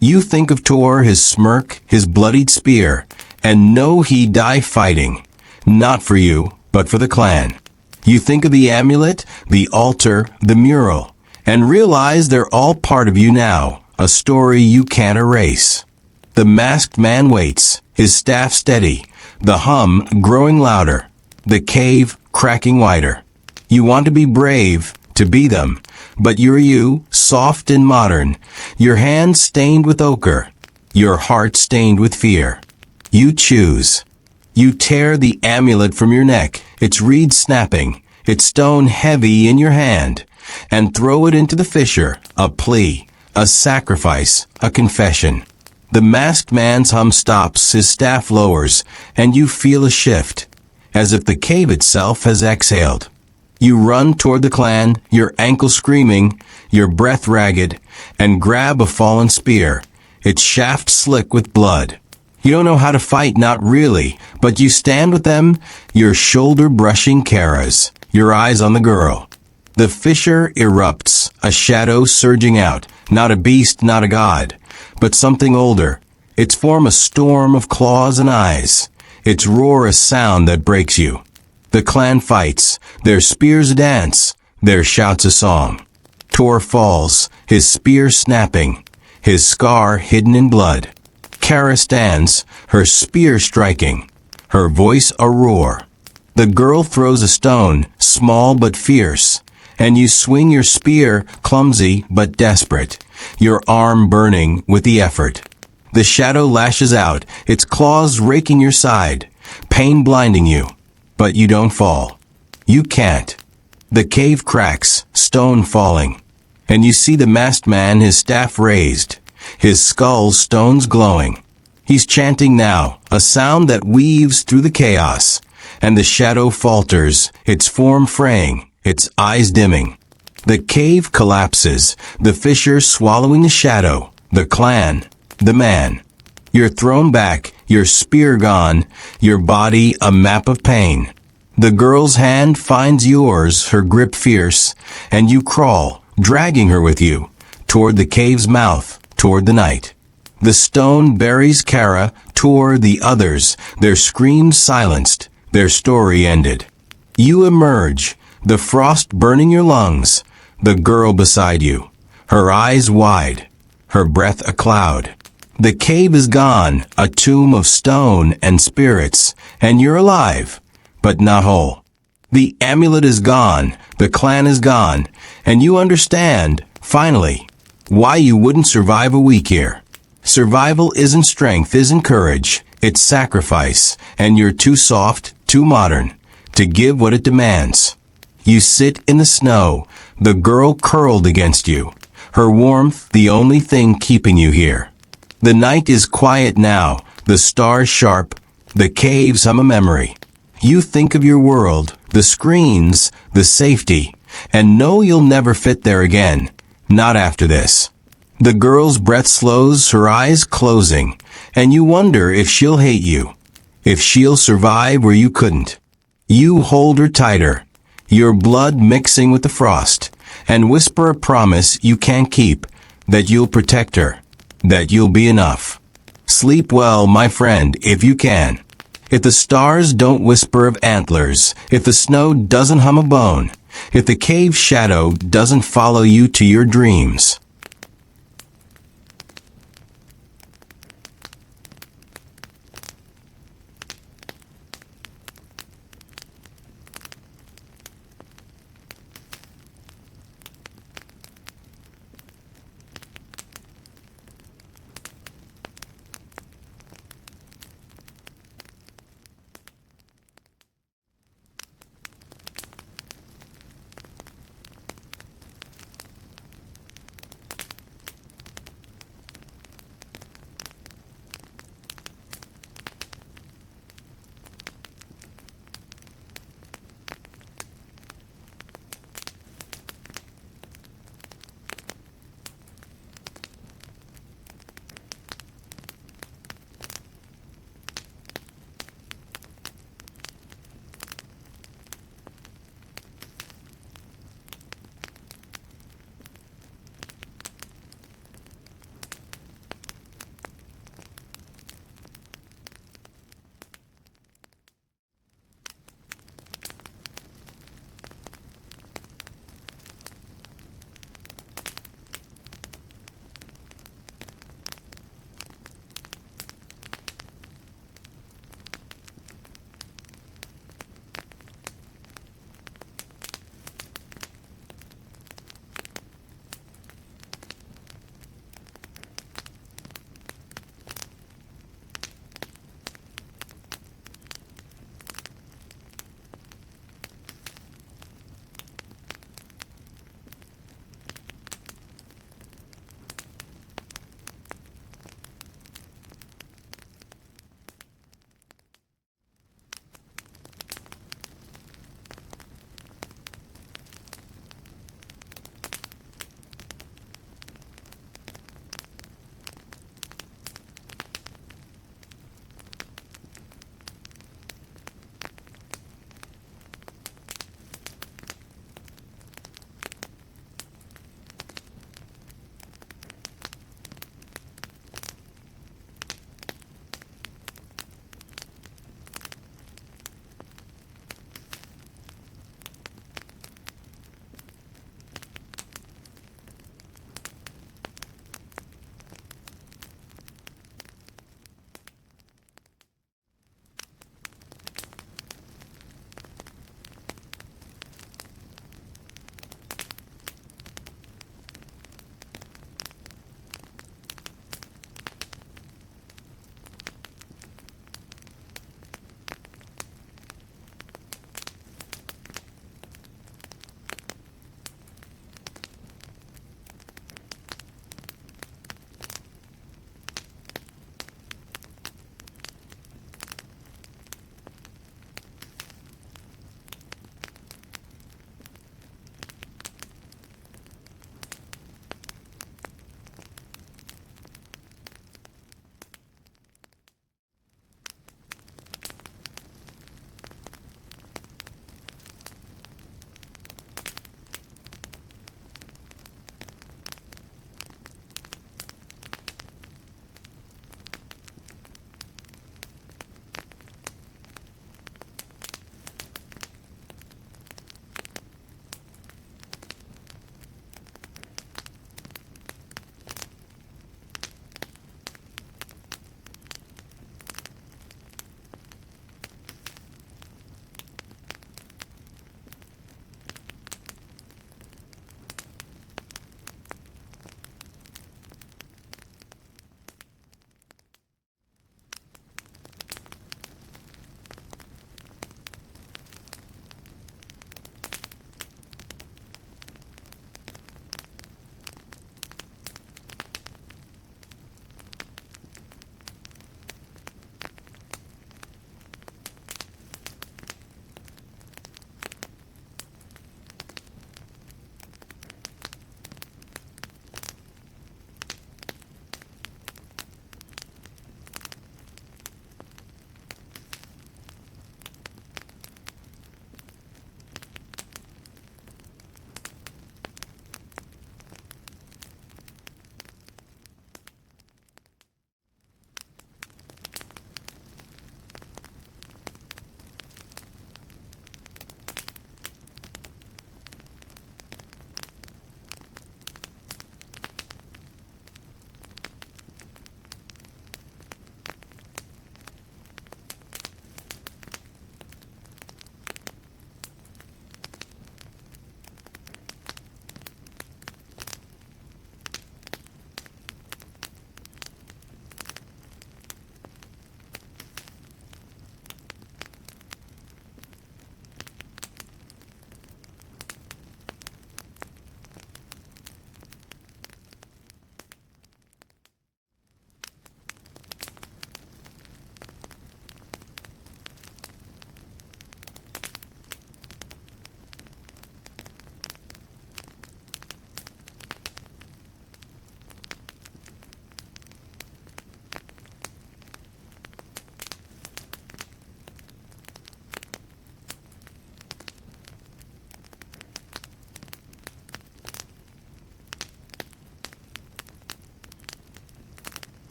You think of Tor, his smirk, his bloodied spear, and know he'd die fighting, not for you, but for the clan. You think of the amulet, the altar, the mural, and realize they're all part of you now, a story you can't erase. The masked man waits, his staff steady, the hum growing louder, the cave cracking wider. You want to be brave, to be them, but you're you, soft and modern, your hands stained with ochre, your heart stained with fear. You choose. You tear the amulet from your neck, its reed snapping, its stone heavy in your hand, and throw it into the fisher, a plea, a sacrifice, a confession. The masked man's hum stops, his staff lowers, and you feel a shift, as if the cave itself has exhaled. You run toward the clan, your ankle screaming, your breath ragged, and grab a fallen spear, its shaft slick with blood. You don't know how to fight, not really, but you stand with them, your shoulder brushing Kara's, your eyes on the girl. The fisher erupts, a shadow surging out, not a beast, not a god, but something older, its form a storm of claws and eyes, its roar a sound that breaks you. The clan fights, their spears dance, their shouts a song. Tor falls, his spear snapping, his scar hidden in blood. Kara stands, her spear striking, her voice a roar. The girl throws a stone, small but fierce, and you swing your spear, clumsy but desperate, your arm burning with the effort. The shadow lashes out, its claws raking your side, pain blinding you, but you don't fall. You can't. The cave cracks, stone falling, and you see the masked man, his staff raised, his skull stones glowing. He's chanting now, a sound that weaves through the chaos, and the shadow falters, its form fraying, its eyes dimming. The cave collapses, the fisher swallowing the shadow, the clan, the man. You're thrown back, your spear gone, your body a map of pain. The girl's hand finds yours, her grip fierce, and you crawl, dragging her with you, toward the cave's mouth, toward the night. The stone buries Kara, Tor the others, their screams silenced, their story ended. You emerge, the frost burning your lungs, the girl beside you, her eyes wide, her breath a cloud. The cave is gone, a tomb of stone and spirits, and you're alive, but not whole. The amulet is gone, the clan is gone, and you understand, finally, why you wouldn't survive a week here. Survival isn't strength, isn't courage, it's sacrifice, and you're too soft, too modern, to give what it demands. You sit in the snow, the girl curled against you, her warmth the only thing keeping you here. The night is quiet now, the stars sharp, the caves hum a memory. You think of your world, the screens, the safety, and know you'll never fit there again, not after this. The girl's breath slows, her eyes closing, and you wonder if she'll hate you, if she'll survive where you couldn't. You hold her tighter, your blood mixing with the frost, and whisper a promise you can't keep, that you'll protect her, that you'll be enough. Sleep well, my friend, if you can. If the stars don't whisper of antlers, if the snow doesn't hum a bone, if the cave shadow doesn't follow you to your dreams,